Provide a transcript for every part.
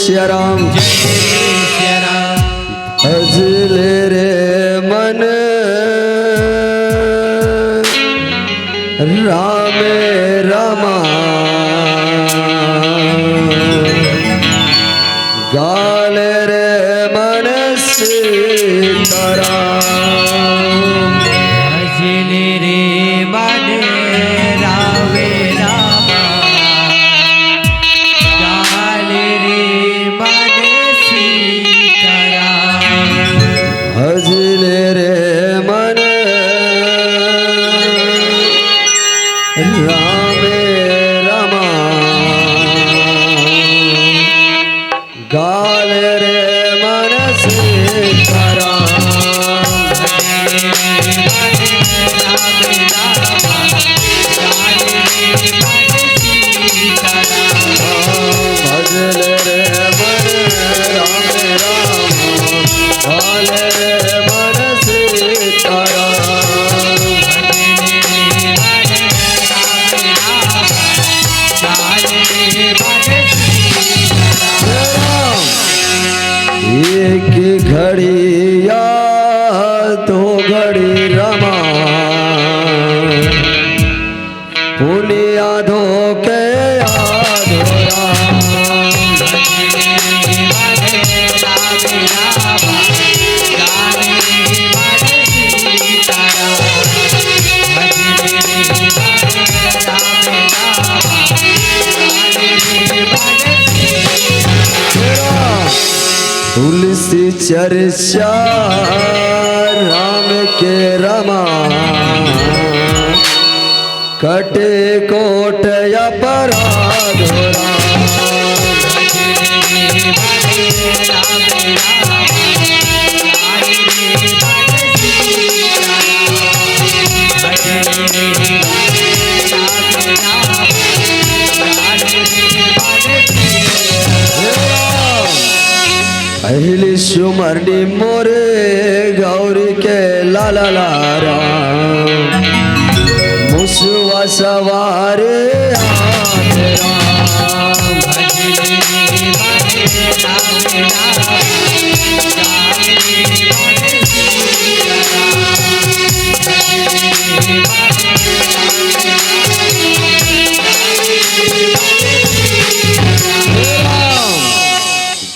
श्याराम भजले रे मन रामे रमा गाले रे मन सीताराम भजले रे मन रामे रामा गाले रे मन सीताराम भजले रे मन रामे रमा गाले रे मन सीताराम भजले रे मन रामे राम गाले रे मन सीताराम एक घड़ी या दो घड़ी रमा पुनिया धो के आधोरा तुलसी चर्चा राम के रमा कटे कोट अपराध पहली सुमरनी मोरे गौरी के लाला लारा मुसवा सवार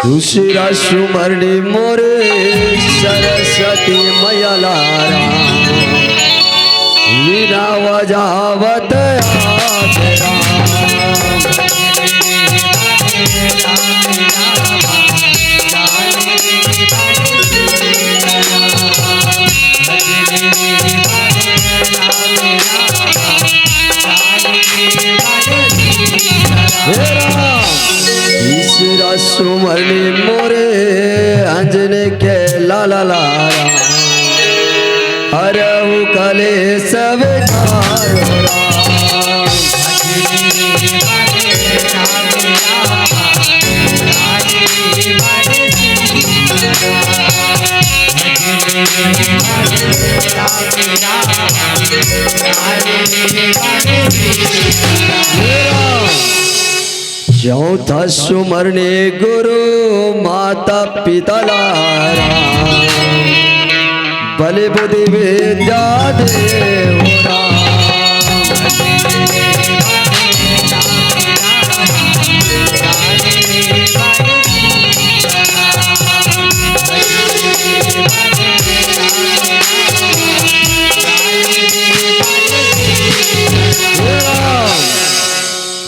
दूसरा सुमरनी मोरे सरस्वती मैया लारा वीणा बजावत आदरा तीसरा सुमरनी मोरे अंजने के लाला लारा हरहु कले सब चौथा सुमरने गुरु माता पिता लारा बलि बुद्धि विद्या देवरा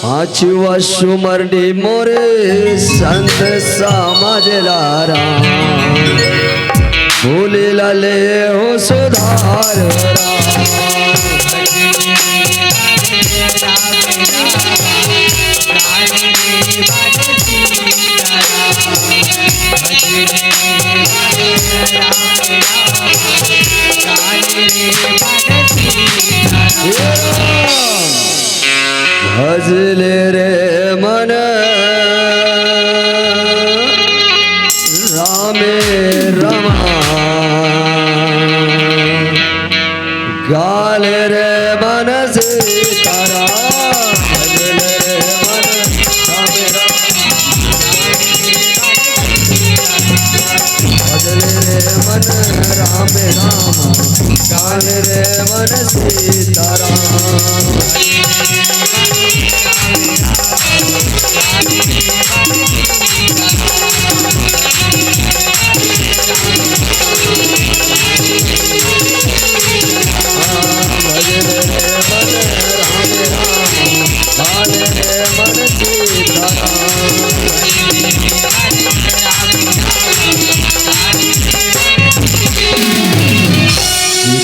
पांचवा सुमरनी मोरे संत समाज लारा भूले लले हो सुधार भजले रे मन रामे रमा गाले रे मन सीताराम भजले रे मन रामे रमा राम गान रे मन सीताराम भजन रे मन राम राम गान रे मन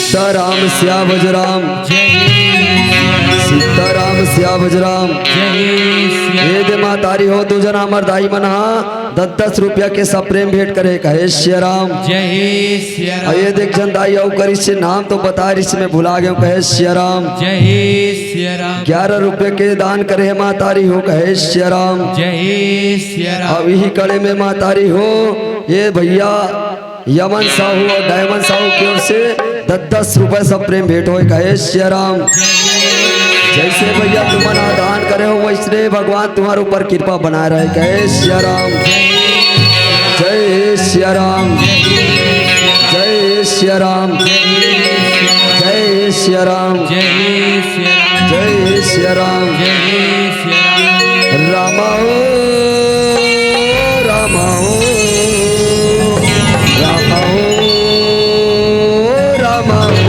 सीताराम सियावज राम सीताराम सियावज राम ये दे मातारी हो तू जना मरदाई मना 10-10 रुपया के सब प्रेम भेंट करे कहे श्री राम जय श्री राम। ये देख जनदाई औ कर इससे नाम तो बता रही में भुला गए कहे श्री राम जय श्री राम। 11 रुपए के दान करे मातारी हो कहे श्री राम जय श्री राम। अब यही कड़े में मातारी हो ये भैया यमन साहू और डायमंड साहू की ओर से 10-10 रुपए सब प्रेम भेंट हो कहे श्री राम जैसे भैया तुम्हारा दान करे हो वैसे भगवान तुम्हारे ऊपर कृपा बनाए रहे कहे श्री राम जय श्री राम जय श्री राम जय श्री राम जय श्री राम रामा ओ रामा ओ रामा ओ रामा ओ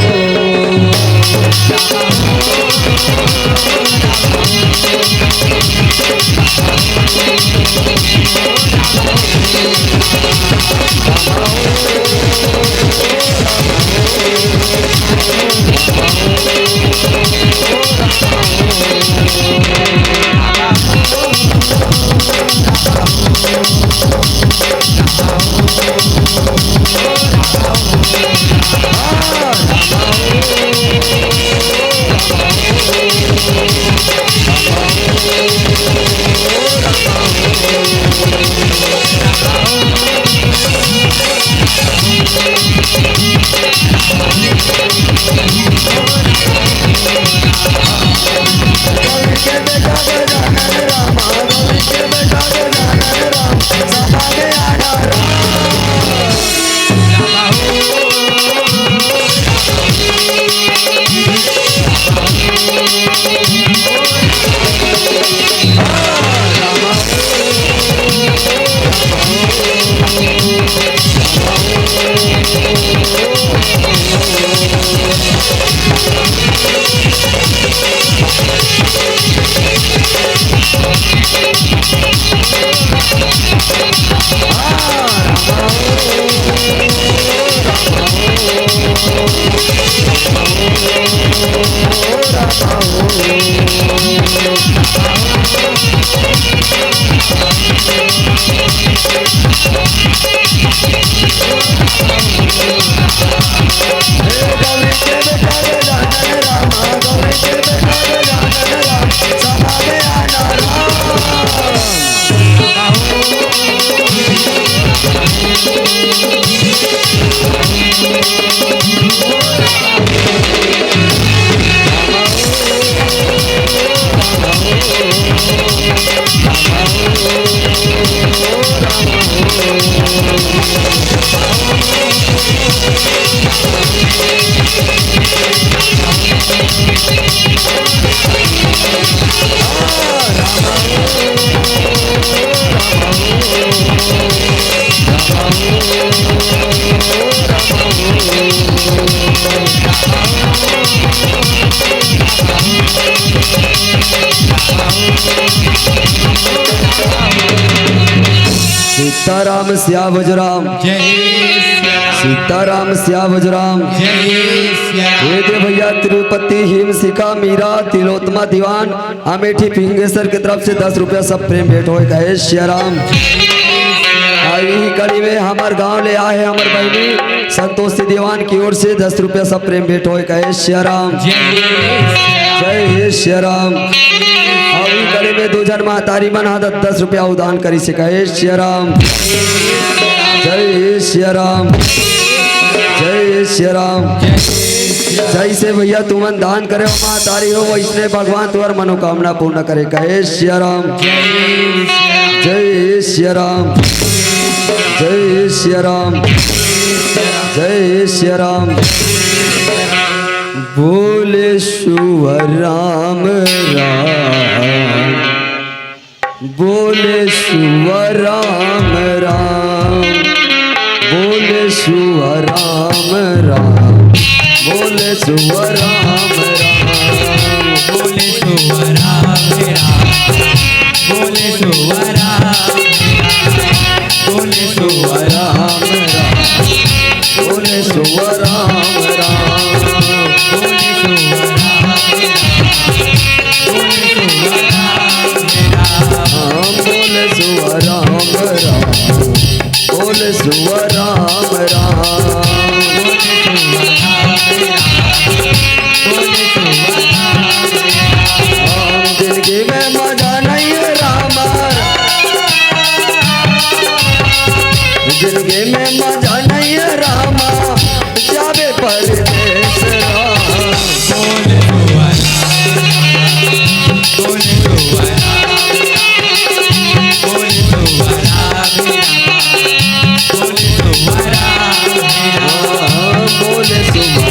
सीताराम सियावज राम सीताराम सियावज राम ये दे भैया तिरुपति हिमशिका मीरा तिलोत्मा दीवान अमेठी पिंगेश्वर की तरफ से 10 रुपया सब प्रेम भेंट हो कहे श्री राम। यही कड़ी में हमारे गांव ले आए हमारे बहनी संतोषी दीवान की ओर से 10 रुपया सब प्रेम भेंट हो कहे श्री राम जय श्री राम। अभी कड़ी में 2 जन महतारी बना 10 रुपया उदान करी से कहे श्री राम जय श्री राम जय श्री राम। जैसे भैया तुम दान करे हो महतारी हो वैसे भगवान तुम्हारी मनोकामना पूर्ण करे कहे श्री राम जय श्री राम जय श्री राम। जय श्री राम। बोले शुवर राम राम, बोले शुवर राम राम, बोले शुवर राम राम, बोले शुवर राम राम, बोले शुवर राम राम, बोले शुवर राम राम, बोले शुवर राम राम, बोले शुवर राम राम, बोले शुवर राम राम, बोले शुवर राम राम, बोले शुवर राम राम। जिंदगी में मजा नहीं है रामा, जिंदगी में मजा नहीं है रामा, जावे परदेस राम। बोले शुवर बोले शुवर बोले शुवर बोले शुवर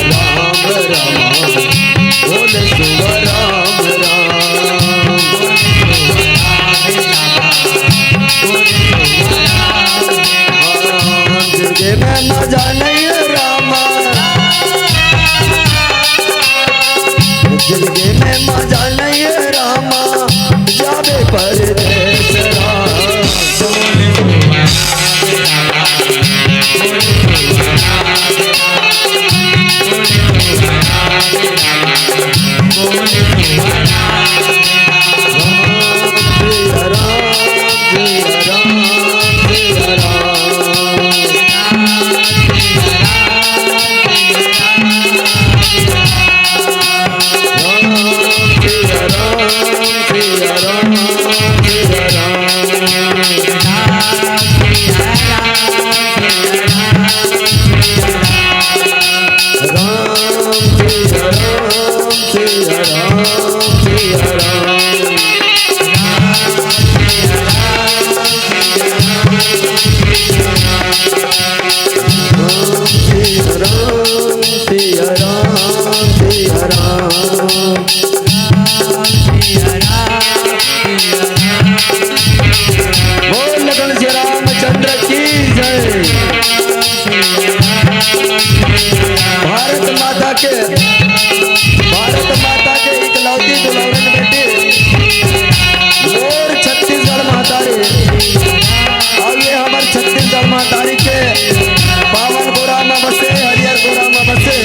बोले शुवर राम राम, बोले शुवर राम राम, जिंदगी में मजा नहीं है रामा, जिंदगी में मजा नहीं है रामा, जावे परदेस राम। भारत माता के इकलौती दुल्हन बेटी मोर छत्तीसगढ़ महातारी, और ये हमारे छत्तीसगढ़ महातारी के पावन गोरा में बसे, हरियर गोरा में बसे,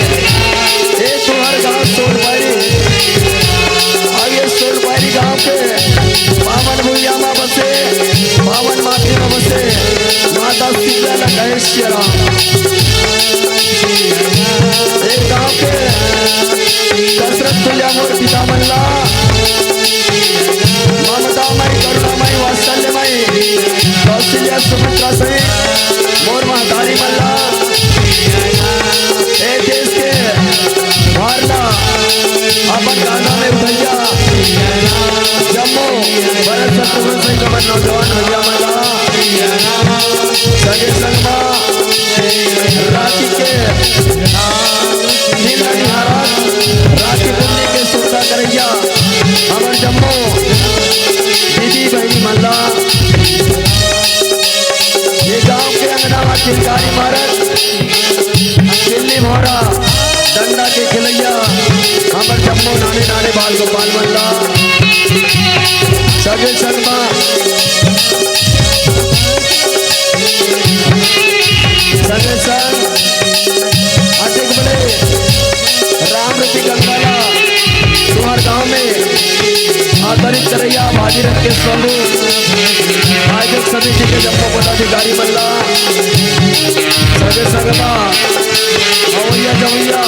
एक तुम्हारे गाँव सोलबारी, और ये सोलबारी गाँव के पावन भूया में बसे, पावन माटी में बसे माता शीतला कहे श्री राम। एक गाँव के दशरथ तुल्या मोर पिता मल्ला, ममतामयी करुणामयी वात्सल्यमयी कौशल्या सुमित्रा सहित मोर महतारी मल्ला, ए देश के भारला अपन गाना में उठैया जम्मू भरत शत्रुघ्न सिंह कमर नौजवान भैया मल्ला सगे संगमा राखी के राखी पुण्य के सुरता करैया हमर जम्मू दीदी बहनी मल्ला, ये गांव के अंगनावा चिलकारी मारत चिल्ली भोरा डंडा के खिलैया हमर जम्मू नाने नाने बाल गोपाल मल्ला, सगे शर्मा सगे संग अटिक बड़े राम रति गंगाला तुम्हार गाँव में आदरित करैया भागीरथ के स्वरूप आयोजक समिति के जम्मू पदाधिकारी मल्ला, सगे संगमा अवैया जवैया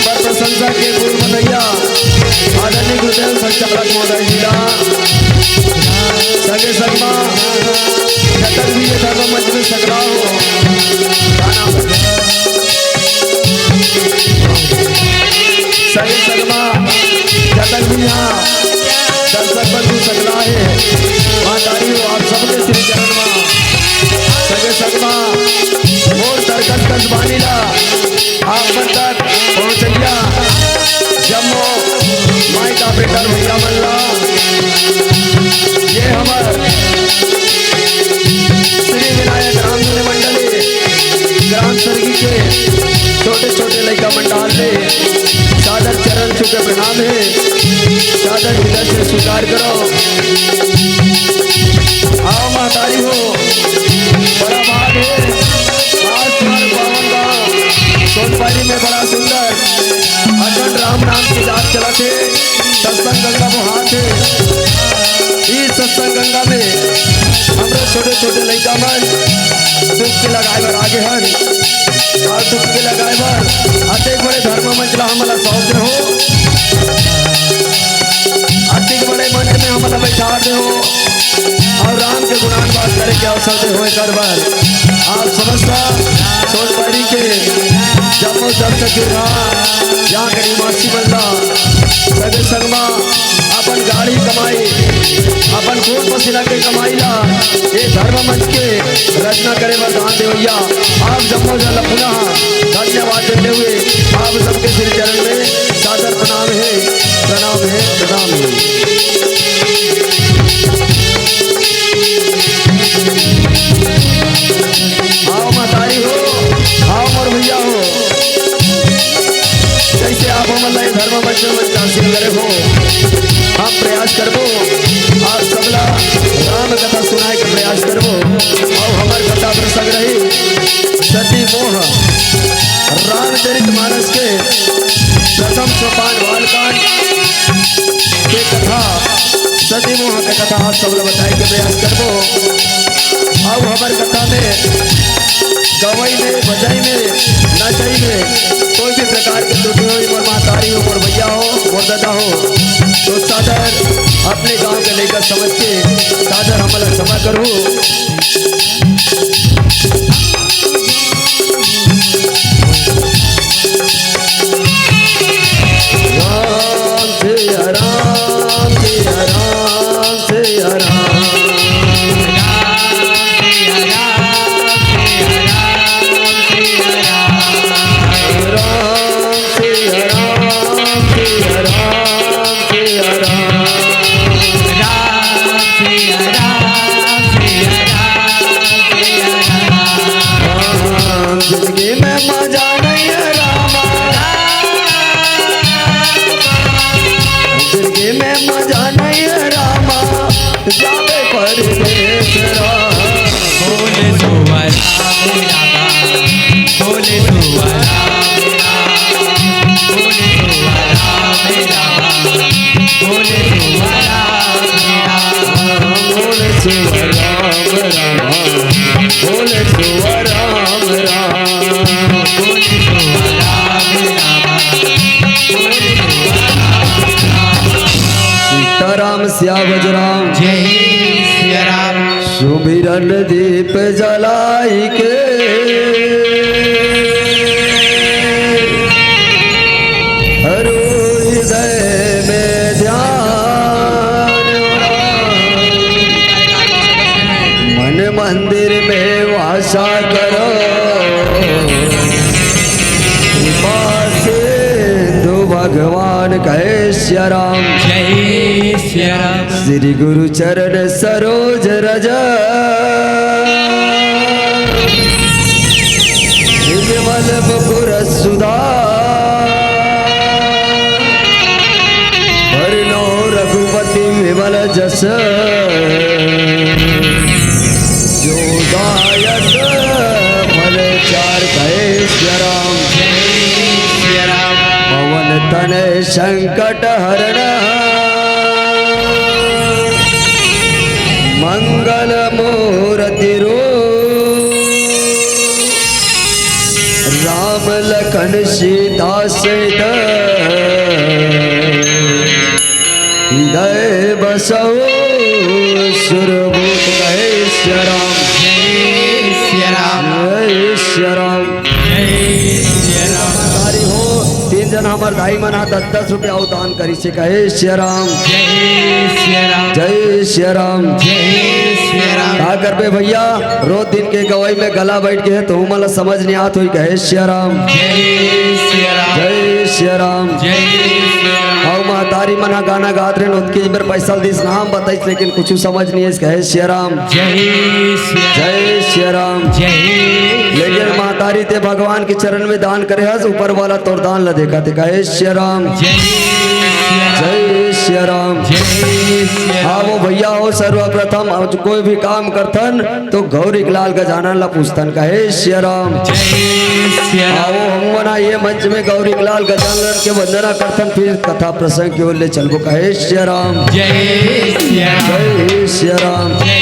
पर प्रशंसा के पूर्व बनैया आदरणीय गुरुदेव संचक्रक महोदय जिला, सगे संगमा जतन भी ये धर्म मंच में सकरा हो सगे संगमा जतन भी यहाँ दर्शक बंधु सकरा है महातारी हो आप सबके श्री चरण में सगे संगमा मोर दरकत फेमस बानीला आप मन तक पहुंचलिया जम्मू माई का बेटा भैया मल्ला ये हमार श्री विनायक रामधुनी मंडली ग्राम सरगी के छोटे छोटे लड़का मंडाल में सादर चरण छुके प्रणाम है सादर हृदय से स्वीकार करो। आओ महतारी हो बड़ा भाग है आज तुम्हारे पावन गाँव सोनपारी में बड़ा सुंदर अखंड राम नाम की जात चला थे सत्संग गंगा वो हाथ है इस सत्संग गंगा में हमारे छोटे छोटे लड़का मन डुबकी लगाए बर आगे हन और डुबकी लगाए बर अतिक बड़े धर्म मंचला हमारा सौंप हो अतिक बड़े मंच में हमारा बैठा दे हो और राम के गुणान बात करे के अवसर दे होए कर बार आप समझता सोनपारी के जम्मू दर्शक यहाँ के निवासी बंदा सगे संगमा अपन गाड़ी कमाई अपन खून पसीना के कमाईला ये धर्म मंच के रचना करे वरदान देवैया आप जम्मू जल पुनः धन्यवाद देते हुए आप सबके श्री चरण में सादर प्रणाम है प्रणाम है प्रणाम है। आओ मातारी हो आओ मोर भैया हो कैसे आप हमारे धर्म मंच में हासिल करे हो हम प्रयास करबो आप सबला राम कथा सुनाए के प्रयास करबो और हमार कथा प्रसंग रही सती मोह रामचरित मानस के प्रथम सोपान बालकांड के कथा सती मोह के कथा आप सबला बताए के प्रयास करबो। अब हमार कथा में गवई में बजाई में नाचाई में कोई भी प्रकार की त्रुटि हो मोर मातारी हो मोर भैया हो मोर दादा हो तो सादर अपने गांव के लेकर समझ के सादर हमारा क्षमा करो। राम सिया राम सिया राम सिया राम जिंदगी में मजा नहीं है रामा जिंदगी में मजा नहीं है रामा जावे परदेश बोले सुवर बोले सुवर बोले बोले बोले सुवर राम राम बोले सुवर राम राम बोले सीताराम सियावज राम जय सिया राम सुमिरन दीप जलाई के हरो हृदय में ध्यान मन मंदिर में वासा करो कृपा सिंधु भगवान कहे सिया राम जय सिया राम श्री गुरु चरण सरोज रज विमल मुकुर सुधा वर्णो रघुपति विमल जस जो दायक फल चार कहे सिया राम जय सिया राम पवन तन संकट हरण मंगल मूर्ति रो राम लखन सीता सहित हृदय बसो सुरभूत कहे सिया राम जय जय सिया राम जय सिया राम हमारी हो तीन जन मन हमर दाई मन 10 रुपया दान करी से कहे श्री राम जय श्री राम जय श्री राम। जय श्री राम का करबे भैया रोज दिन के गवाई में गला बैठ के है तो मला समझ नहीं आत हुई कहे श्री राम जय श्री राम जय श्री राम। जय श्री राम और महतारी मना गाना गात रहे उनके बार पैसा दिस नाम बताइस लेकिन कुछ समझ नहीं है कहे श्री राम जय श्री राम जय श्री राम। जय लेकिन महतारी ते भगवान के चरण में दान करे हस ऊपर वाला तोर दान ला देखा ते कहे श्री राम जय जय श्री राम। हाँ वो भैया हो सर्वप्रथम आज कोई भी काम करथन तो गौरी लाल गजानन ला पूछतन कहे श्री राम हाँ वो हम मना ये मंच में गौरी लाल गजानन के वंदना करथन फिर कथा प्रसंग की ओर ले चलबो कहे श्री राम जय श्री राम जय श्री राम जय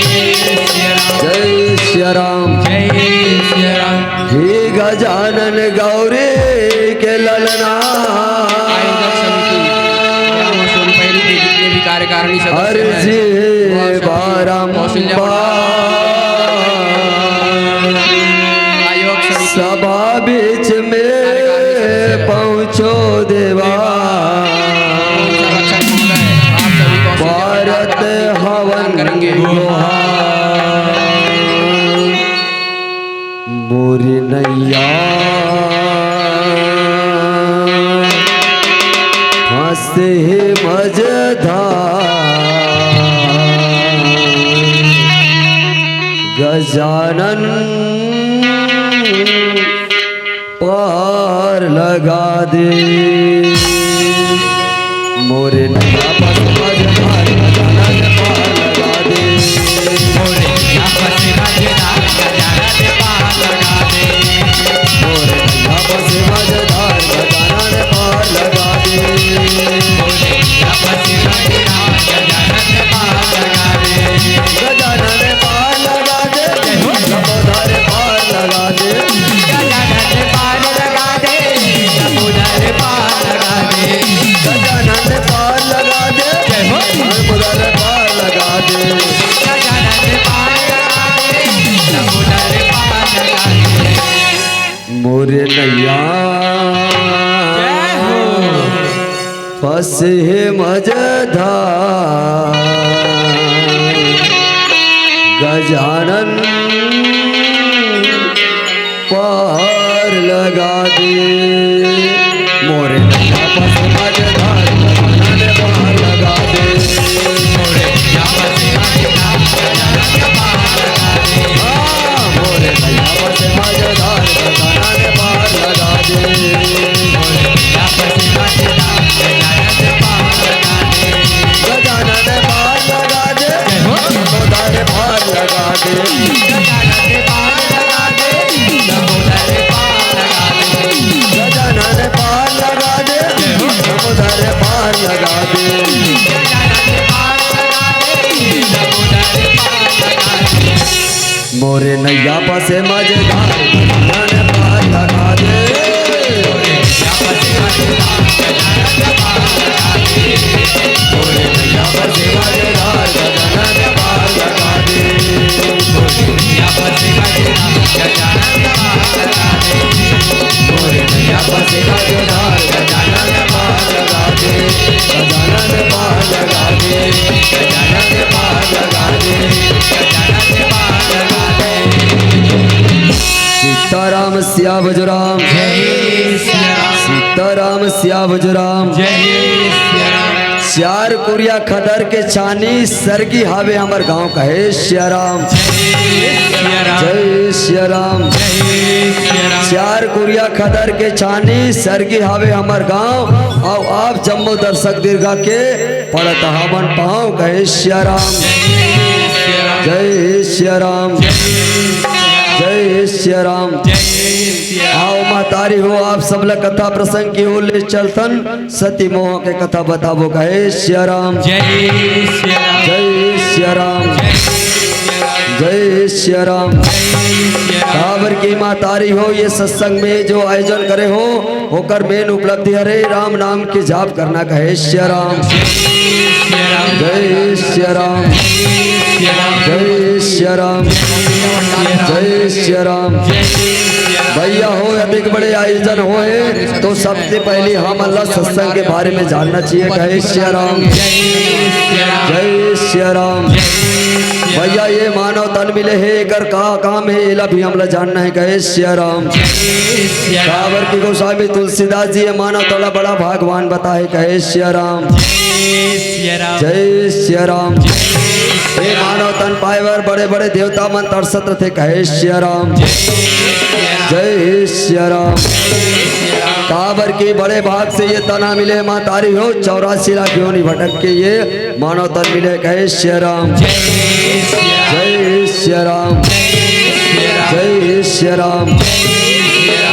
श्री राम। जय श्री राम हे गजानन गौरी के ललना जितने भी कार्यकारिणी अर्जी बारंबार सभा बीच में पहुँचो देवा भारत हवन करेंगे मोरी नैया हंसे मजधार गजानन पार लगा दे मोरे नैया पर मजधार गजानन पार लगा दे मोरे आपस मजेदार गजानन पार लगा दे मोरे नैया पर मजधार गजानन पार लगा दे मोरे आपस मजेदार गजानन पार लगा दे गजानन पार लगा दे समुद्र पार लगा दे गजानन पार लगा दे समुद्र पार लगा दे गजानन पार लगा दे समुद्र पार लगा दे गजानन पार लगा दे समुद्र पार लगा दे मोरे नैया जय हो फंसे मजधार गजानन पार लगा दे मोरे नैया फंसे मजधार गजानन पार लगा दे मोरे आपस मजेदार गजानन पार लगा दे मोरे नैया फंसे मजधार गजानन पार लगा दे मोरे आपस मजेदार गजानन पार लगा दे गजानन पार लगा दे समुद्र पार लगा दे गजानन पार लगा दे समुद्र पार लगा दे गजानन पार लगा दे समुद्र पार लगा दे गजानन पार लगा दे समुद्र पार लगा दे मोरे नैया फंसे मजेदार गजानन पार लगा दे मोरे आपस मजेदार गजानन पार लगा दे मोरे नैया फंसे मजेदार गजानन पार लगा दे मोरे आपस मजेदार गजानन पार लगा दे मोरे नैया फंसे मजेदार गजानन पार लगा दे गजानन पार लगा दे गजानन पार लगा दे गजानन पार लगा दे सीताराम सिया बजराम जय श्री राम सीताराम सिया बजराम जय श्री राम श्यार कुरिया खदर के छानी सरगी हावे हमर गांव कहे श्याराम जय श्याराम श्यार कुरिया खदर के छानी सरगी हावे हमर गांव और आप जम्मू दर्शक दीर्घा के पड़त हमन पाँव कहे श्याराम जय श्याराम जय श्याराम। आओ महतारी हो आप सब ला कथा प्रसंग की ओर ले चलतन सती मोह के कथा बताबो कहे श्याराम जय श्री राम जय श्याराम जय श्याराम। काबर की महतारी हो ये सत्संग में जो आयोजन करे हो होकर मेन उपलब्धि हरे राम नाम की जाप करना कहे श्याराम जय श्याराम जय श्याराम जय श्याराम। भैया हो अधिक बड़े आयोजन होए तो सबसे पहले हम अल्लाह सत्संग के बारे में जानना चाहिए। कहे श्री राम, जय श्री राम। भैया ये मानव तन मिले है कर का काम है एला भी हमला जानना है। कहे श्री राम। कावर की गोस्वामी तुलसीदास जी ये मानव तला बड़ा भगवान बताए। कहे श्री राम, जय श्री राम। ये मानव तन पाएवर बड़े बड़े देवता मन तरसत थे। कहे श्री राम, जय श्री राम। काबर के बड़े भाग से ये तना मिले माँ तारी हो 84 लाख योनि भटक के ये मानव तन मिले। कहे श्री राम, जय श्री राम, जय श्री राम,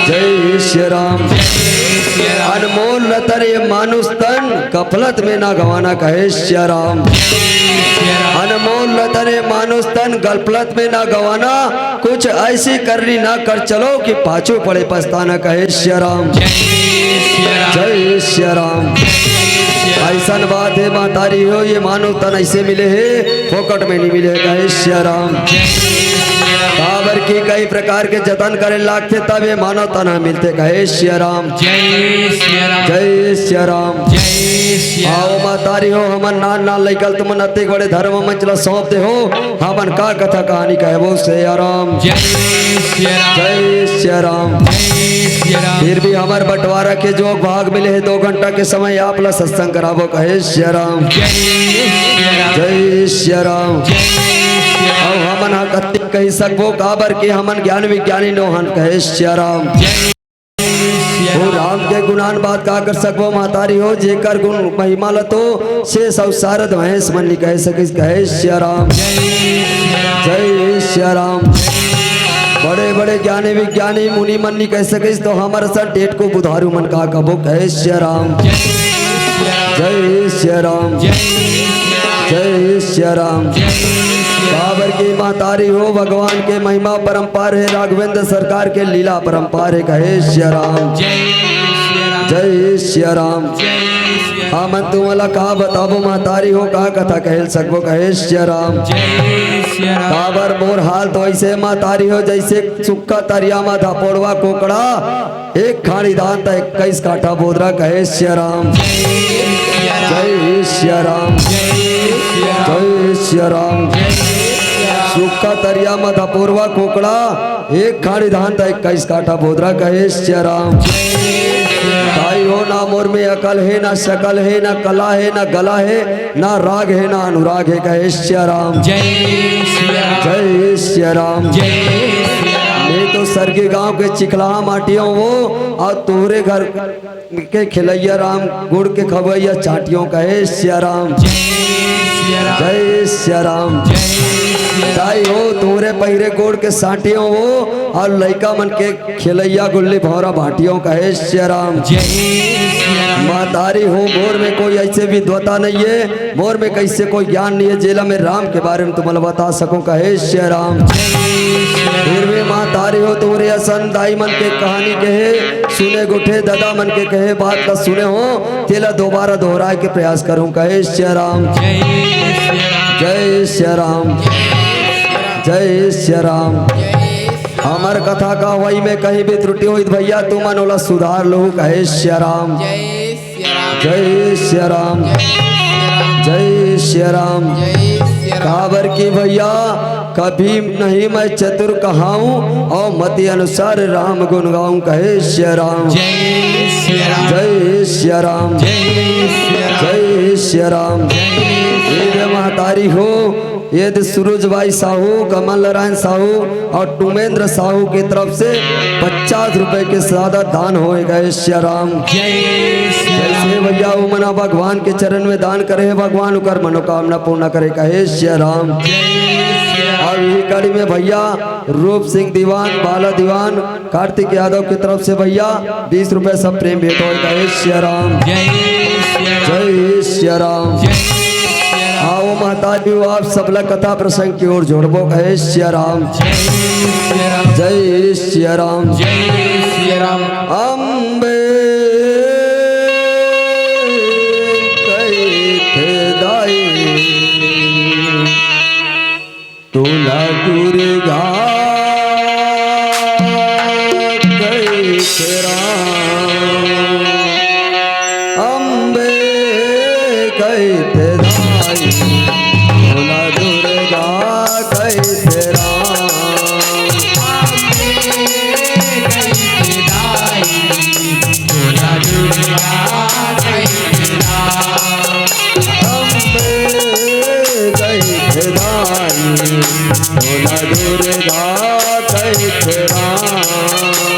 जय श्री राम। अनमोल रतन ये मानुष तन गफलत में ना गवाना। कहे श्री राम, अनमोल रतन ये मानुष तन गफलत में ना गवाना। कुछ ऐसी करनी ना कर चलो कि पाछू पड़े पछताना। कहे श्री राम, जय श्री राम। ऐसा बात है माँ तारी हो ये मानव तन ऐसे मिले है फोकट में नहीं मिले। कहे श्री राम। काबर की कई प्रकार के जतन करे लागते तब ये मानव तना मिलते। कहे श्री राम, जय श्री राम। आओ माँ तारी हो हमन नान नान लेकल तुम अति बड़े धर्म मंचला सौंप दे हो हमन का कथा कहानी कहे वो श्री राम, जय श्री राम। फिर भी हमार बंटवारा के जो भाग मिले है 2 घंटा के समय आप ला सत्संग करावो। कहे श्री राम, जय श्री राम। अब हमन कत्ती कही सकबो काबर के हमन ज्ञान विज्ञानी नोहन। कहे श्री राम। वो राम के गुणान बात का कर सकबो महतारी हो जेकर गुण महिमा लतो से सब सारद भैंस मन कह सके। कहे श्री राम, जय श्री राम। बड़े बड़े ज्ञानी विज्ञानी मुनि मन नहीं कह सके तो हमारे सर डेट को बुधारू मन का कबो। कहे श्री राम, जय श्री राम, जय श्री राम। बाबर की महतारी हो भगवान के महिमा परम्पार है राघवेंद्र सरकार के लीला परम्पार है। कहे श्री राम, जय श्री राम। हम तुम्हारा कहा बताबो महतारी हो कहा कथा कह सकबो। कहे श्री राम। काबर मोर हाल तो ऐसे महतारी हो जैसे सुक्का तरिया मा धपोड़वा कोकड़ा एक खानी दान 21 काठा बोदरा। कहे श्री राम, जय श्री राम, जय श्री राम। सुक्का तरिया मा धपोड़वा कोकड़ा एक खानी धान 21 काठा बोदरा। कहे श्री राम। भाई हो ना मोर में अकल है ना शकल है ना कला है ना गला है ना राग है ना अनुराग है। कहे श्री राम, जय श्री राम। मैं तो सर के गांव के चिखला माटियों वो और तोहरे घर के खिलैया राम गुड़ के खवैया चाटियों। कहे श्री राम, जय श्री राम। ताई हो तोरे पहिरे गोड़ के साटियों हो और लइका मन के खिलैया गुल्ली भौरा भाटियों। कहे श्री राम। महतारी हो मोर में कोई ऐसे विद्वता नहीं है, मोर में कैसे कोई ज्ञान नहीं है जेला में राम के बारे में तुम्हें बता सकूं। कहे श्री राम। फिर भी महतारी हो तोरे असन दाई मन के कहानी कहे सुने गुठे दादा मन के कहे बात का सुने हो तेला दोबारा दोहराए के प्रयास करूं। कहे श्री राम, जय श्री राम, जय श्री राम। हमार कथा का वही में कहीं भी त्रुटि हुई भैया तू मनोला सुधार लो। कहे श्री राम, जय श्री राम, जय श्री राम। काबर की भैया कभी नहीं मैं चतुर कहाऊं और मति अनुसार राम गुण गाऊं। कहे श्री राम, जय श्री राम, जय श्री राम। महतारी हो यदि सूरज भाई साहू कमल नारायण साहू और टुमेंद्र साहू की तरफ से 50 रुपए के ज्यादा दान होए। गए श्री राम। जैसे भैया वो मना भगवान के चरण में दान करे भगवान उकर मनोकामना पूर्ण करे। कहे श्री राम। और यही कड़ी में भैया रूप सिंह दीवान बाला दीवान कार्तिक यादव की तरफ से भैया 20 रुपए सब प्रेम भेंट हो। कहे श्री राम, जय श्री राम। आओ महताजी आप सबला कथा प्रसंग की ओर जोड़बो। कहे श्री राम, जय श्री राम, जय राम। अम्बे कहे दाई तुला दुर्गा कैसे धाई भोला दुर्गा कैसे राम अम्बे कैसे धाई भोला दुर्गा कैसे राम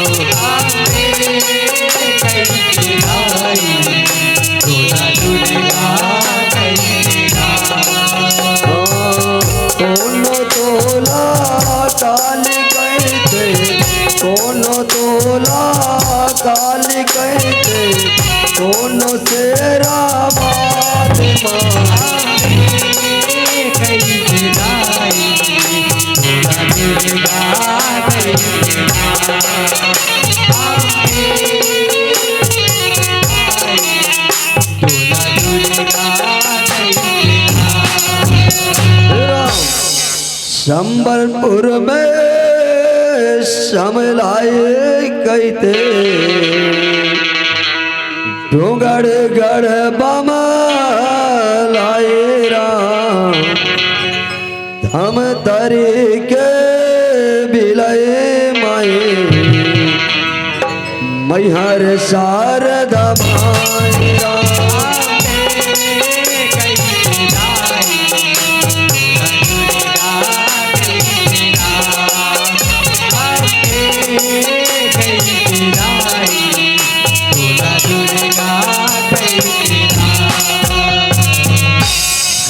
कोनो तोला काल कहते कोनो तोला काल कहते कोनो सेरा संबलपुर में समलाए कहते डोंगड़ गढ़ बमलाए राम हम तरीके बिलय माए मैहर शारदा माए राम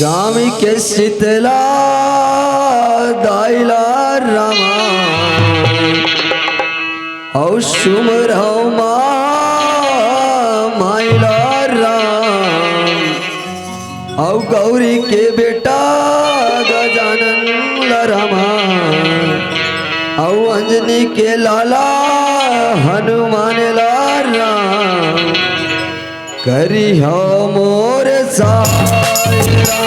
गाँव के शीतला दाइला रामा और सुमरौ माइला राम और गौरी के बेटा गजानन लरमा और अंजनी के लाला हनुमान राम करी हो मोर सायरा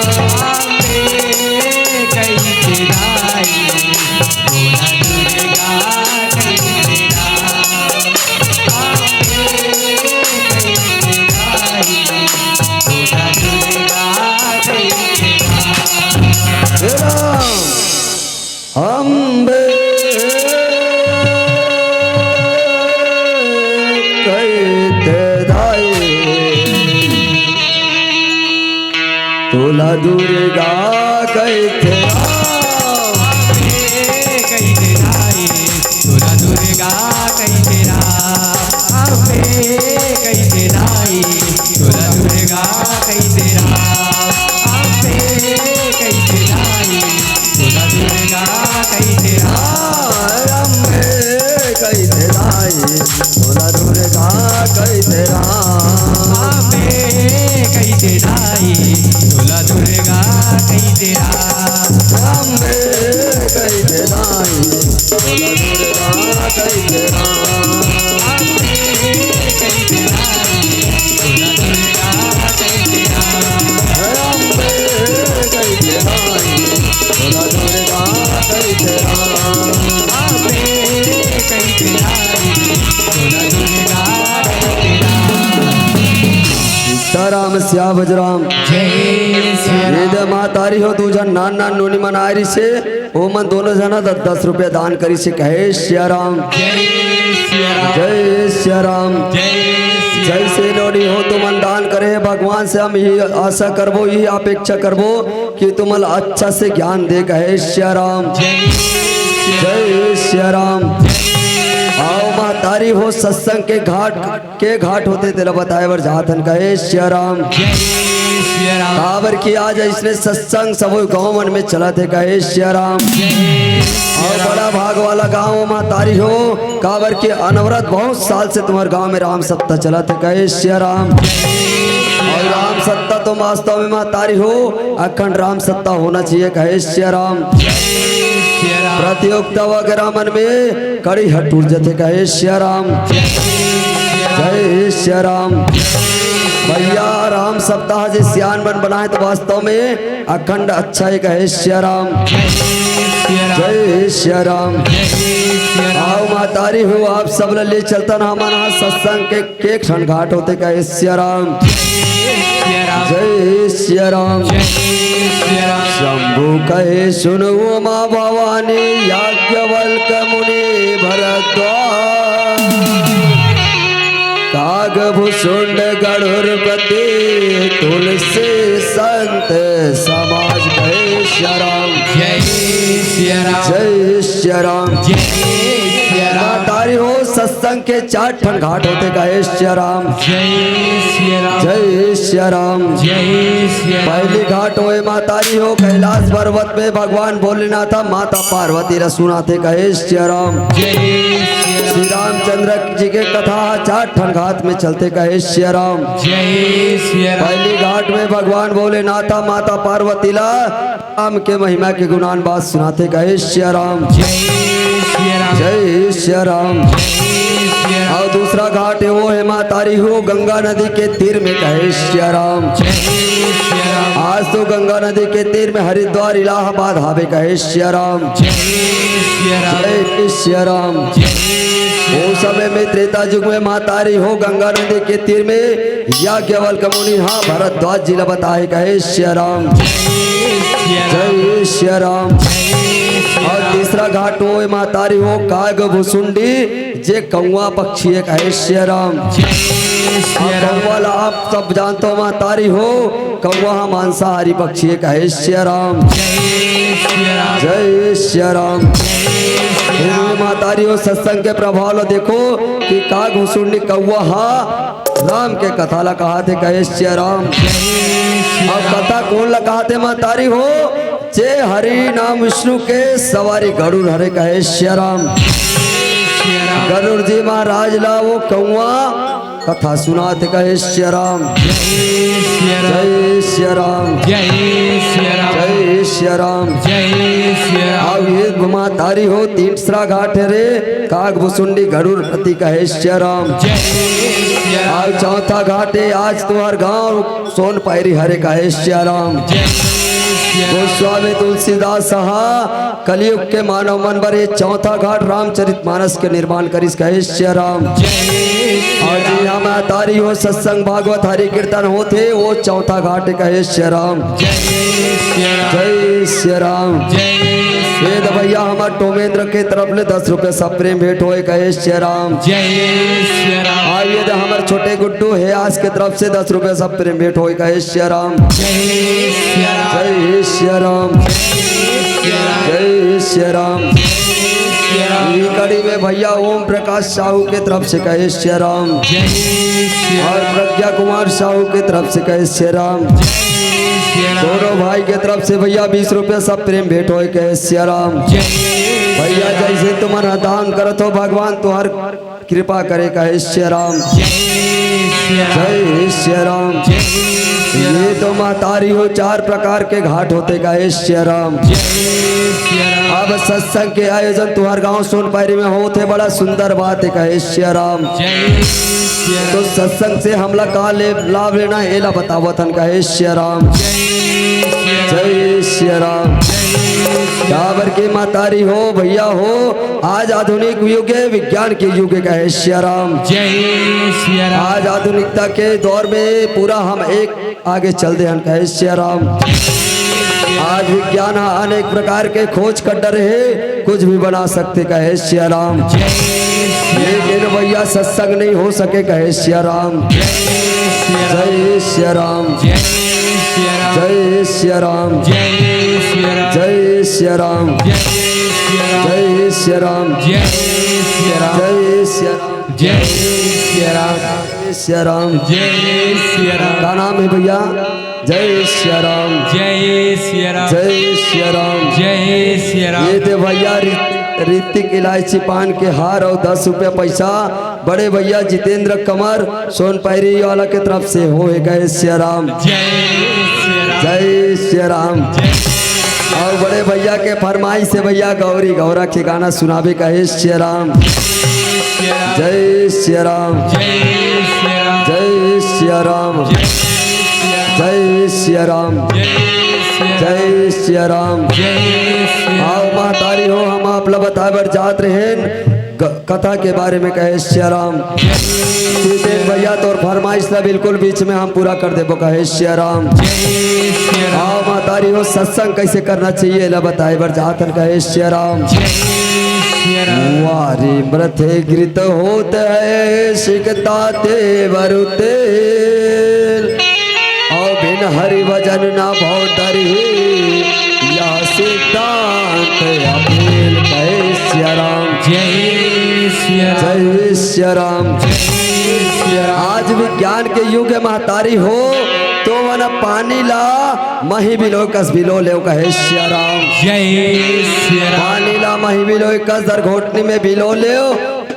अम्बे कहते दाई तोला दुर्गा कहते भोला दुर्गा कैसे राम कैसे राई भोला दुर्गा कैसे राम अम्बे कैसे राई भोला दुर्गा कैसे राम कैसे राई भोला दुर्गा कैसे राम अम्बे कैसे राई भोला दुर्गा कैसे राम कैसे राई भोला दुर्गा कैसे सीताराम श्या बजराम वेद मातारी हो तू जन नान नान नोनी मनारी से ओ मन दोनों जना 10 रुपया दान करी से कहे श्या राम जय श्या राम जय से नोनी हो तुम दान करे भगवान से हम ही आशा करबो यही अपेक्षा करबो कि तुम अच्छा से ज्ञान दे कहे श्या राम जय श्या राम आओ माँ तारी हो सत्संग के घाट होते तेरा बताए वर जातन कहे श्या राम कावर की आज इसने सत्संग सब गाँव मन में चला थे कहे श्या राम और बड़ा भाग वाला गाँव माँ तारी हो कावर के अनवरत बहुत साल से तुम्हारे गांव में राम सत्ता चला थे कहे श्या राम और राम सत्ता तो वास्तव में माँ तारी हो अखंड राम सत्ता होना चाहिए कहे श्या राम प्रतियोगिता वगैरह मन में कड़ी हट उठ जाते कहे श्या राम जय श्या राम भैया राम सप्ताह जी सियान बन बनाए तो वास्तव में अखंड अच्छा ही कहे श्या राम जय श्या राम आओ मातारी हो आप सब ले चलता ना हमारा सत्संग के क्षण घाट होते कहे श्या राम श्री राम जय श्री राम जय श्री राम शंभु कहे सुनो माँ भवानी याज्ञवल्क मुनि भरद्वाज काग भुसुंड गरुड़पति तुलसी संत समाज कहे श्री राम जय श्री राम जय श्री राम जय श्री राम तारी हो सत्संग के 4 ठन घाट होते कहे श्री राम जय श्री राम जय श्री राम जय श्री राम पहली घाट होए मातारी हो कैलाश पर्वत में भगवान भोलेनाथ माता पार्वती रसूना थे कहे श्री राम जय श्री श्री रामचंद्र जी के कथा 4 ठन घाट में चलते कहे श्री राम जय श्री राम पहली घाट में भगवान भोलेनाथ माता पार्वती ला राम के महिमा के गुणान बात सुनाते कहे श्री राम जय श्री राम जय श्री राम जय श्री राम और दूसरा घाट है वो है मातारी हो गंगा नदी के तीर में कहे श्री राम जय श्री राम आज तो गंगा नदी के तीर में हरिद्वार इलाहाबाद हावे कहे श्री राम जय श्री राम जय श्री राम जय श्री वो समय में त्रेता युग में मातारी हो गंगा नदी के तीर में याज्ञवल्क मुनि हाँ भरद्वाज जिला बताए कहे श्री राम जय श्री राम और तीसरा घाट हो मातारी हो काग भुसुंडी जे कौआ पक्षी है कहे श्री राम कौआ ला आप सब जानते हो मातारी हो कौआ मांसाहारी पक्षी है कहे श्री राम जय श्री राम मातारी हो सत्संग के प्रभाव लो देखो कि काग भुसुंडी कौआ हा राम के कथा ला कहा थे कहे श्री राम और कथा कौन ला कहा थे मातारी हो जे हरि नाम विष्णु के सवारी गरुड़ हरे कहे श्री राम गरुड़ जी महाराज ला वो कौआ कथा सुनाते कहे श्री राम जय श्री राम जय श्री राम जय श्री राम जय श्री राम अब ये घुमातारी हो तीसरा घाट है रे काग भुसुंडी गरुड़ पति कहे श्री राम जय श्री राम अब चौथा घाट है आज तुम्हार गांव सोन पैरी हरे कहे श्री राम जय श्री राम गोस्वामी तुलसीदास सहा कलयुग के मानव मन पर ये चौथा घाट रामचरितमानस के निर्माण करिस कहे श्री राम और जी हम तारी हो सत्संग भागवत हरि कीर्तन होते वो चौथा घाट कहे श्री राम जय श्री राम जय श्री राम जय वेद भैया हमार टोमेंद्र के तरफ ले 10 रुपए सब प्रेम भेंट होए कहे श्री राम जय श्री राम आइए तो हमारे छोटे गुड्डू है आज के तरफ से 10 रुपए सब प्रेम भेंट होए कहे श्री राम जय श्री राम जय श्री राम जय श्री राम ई कड़ी में भैया ओम प्रकाश साहू के तरफ से कहे श्री राम जय श्री और प्रज्ञा कुमार साहू के तरफ से कहे श्री राम दोनों भाई के तरफ से भैया 20 रुपए सब प्रेम भेंट होए कहे श्री राम भैया जैसे तुम्हारा दान करत हो भगवान तुम्हार कृपा करे कहे श्री राम जय श्री राम ये तो महतारी हो 4 प्रकार के घाट होते कहे श्री राम अब सत्संग के आयोजन तुम्हार गांव सोनपायरी में होते बड़ा सुंदर बात है कहे श्री राम तो सत्संग से हमला का लाभ लेना एला बतावतन कहे श्री राम जय श्री राम डाबर की मातारी हो भैया हो आज आधुनिक युग है विज्ञान के युग है कहे श्री राम आज आधुनिकता के दौर में पूरा हम एक आगे चल दे कहे श्री राम आज विज्ञान अनेक प्रकार के खोज कर रहे कुछ भी बना सकते कहे श्री राम लेकिन भैया सत्संग नहीं हो सके कहे श्री राम जय श्री राम जय श्री राम जय श्री राम जय श्री राम जय श्री राम जय श्री राम जय श्री राम जय श्री राम का नाम है भैया जय श्री राम जय श्री राम जय श्री राम जय श्री राम ये थे भैया ऋतिक इलायची पान के हार और 10 रुपया पैसा बड़े भैया जितेंद्र कमर सोनपैरी वाला के तरफ से हो गए श्री राम जय श्री राम और बड़े भैया के फरमाइश से भैया गौरी गौरा के गाना सुनावे कहे श्री राम जय श्री राम जय श्री राम जय श्री राम जय श्री राम आओ महतारी हो हम आप ला बताए बर जात रहे कथा के बारे में कहे श्री राम। सीतेन भैया तो फरमाइश था बिल्कुल बीच में हम पूरा कर देबो कहे श्री राम। आओ मातारी हो सत्संग कैसे करना चाहिए ला बताए बर जातन कहे श्री राम। वारी मृथे घृत होत है सिकता ते वरुते और बिन हरि भजन ना भव तरही या सिद्धांत अपील कहे श्री राम। जय श्री राम। आज विज्ञान के युग में महतारी हो तो मन पानी ला मही बिलो कस बिलो ले कहे श्री राम। जय श्री राम। पानी ला मही बिलो कस दर घोटनी में बिलो ले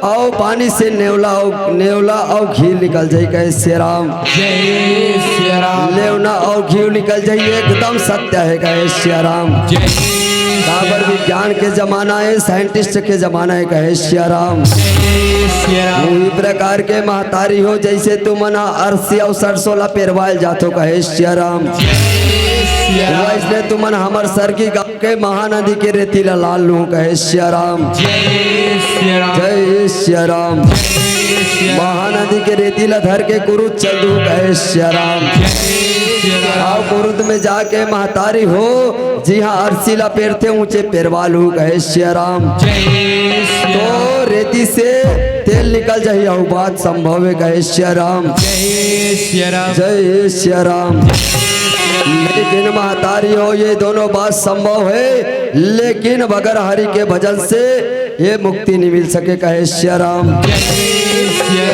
आओ पानी से नेवला और घी निकल जाए कहे श्री राम। जय श्री राम। लेवना और घी निकल जाए एकदम सत्य है कहे श्री राम। काबर विज्ञान के जमाना है साइंटिस्ट के जमाना है कहे श्री राम। इस प्रकार के महतारी हो जैसे तू मना अरसी और सरसों ला पेरवाल जातो कहे श्री राम। वैसे तू मन हमर सर की गाँव के महानदी के रेती ला लाल लू कहे श्री राम। जय श्री राम। महानदी के रेती ला धर के कुरुद चल दू कहे श्री राम। आओ कुरुद में जाके महतारी हो जी हाँ अरसीला पेरते ऊंचे पेरवालू कहे श्री राम। तो रेती से तेल निकल जाए यह बात संभव है कहे श्री राम। जय श्री राम। लेकिन महतारी हो ये दोनों बात संभव है लेकिन बगैर हरि के भजन से ये मुक्ति नहीं मिल सके कहे श्री राम।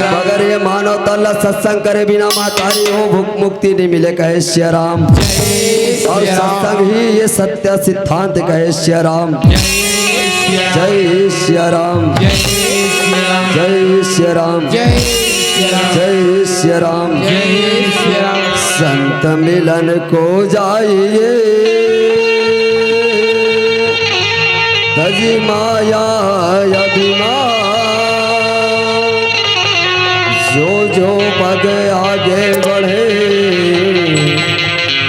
अगर ये मानो तल्ला सत्संग करे बिना महतारी हो भूख मुक्ति नहीं मिले कहे श्री राम। और सत्संग ही ये सत्य सिद्धांत कहे श्री राम। जय श्री राम। जय श्री राम। जय श्री राम। संत मिलन को जाइए तजी माया अभिमान जो पग आगे बढ़े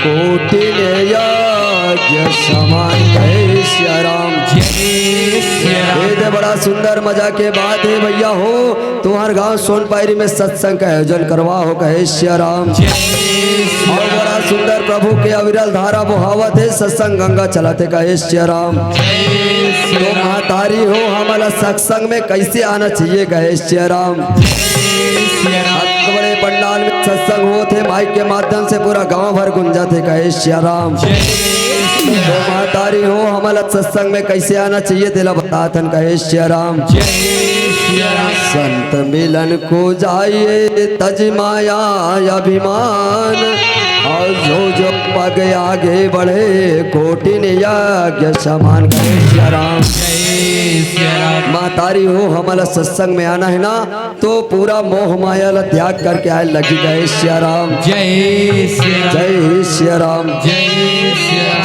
कोटि यज्ञ समान कहे श्री राम। ये बड़ा सुंदर मजा के बात है भैया हो तुम्हार गांव सोनपायरी में सत्संग का आयोजन करवा हो कहे श्री राम। और बड़ा सुंदर प्रभु के अविरल धारा बहावत है सत्संग गंगा चलाते कहे श्री राम। तो महतारी हो हमारा सत्संग में कैसे आना चाहिए कहे श्री राम। बड़े पंडाल में सत्संग होते माइक के माध्यम से पूरा गांव भर गुंजा थे कहे श्री राम। तो महतारी हो हमारा सत्संग में कैसे आना चाहिए तेला बताथन कहे श्री राम। संत मिलन को जाइए तज माया अभिमान और जो पग आगे बढ़े कोटि यज्ञ समान कहे श्री राम। महतारी हो हमारा सत्संग में आना है ना तो पूरा मोह माया ला त्याग करके आए लगी कहे श्री राम। जय श्री राम। जय श्री राम।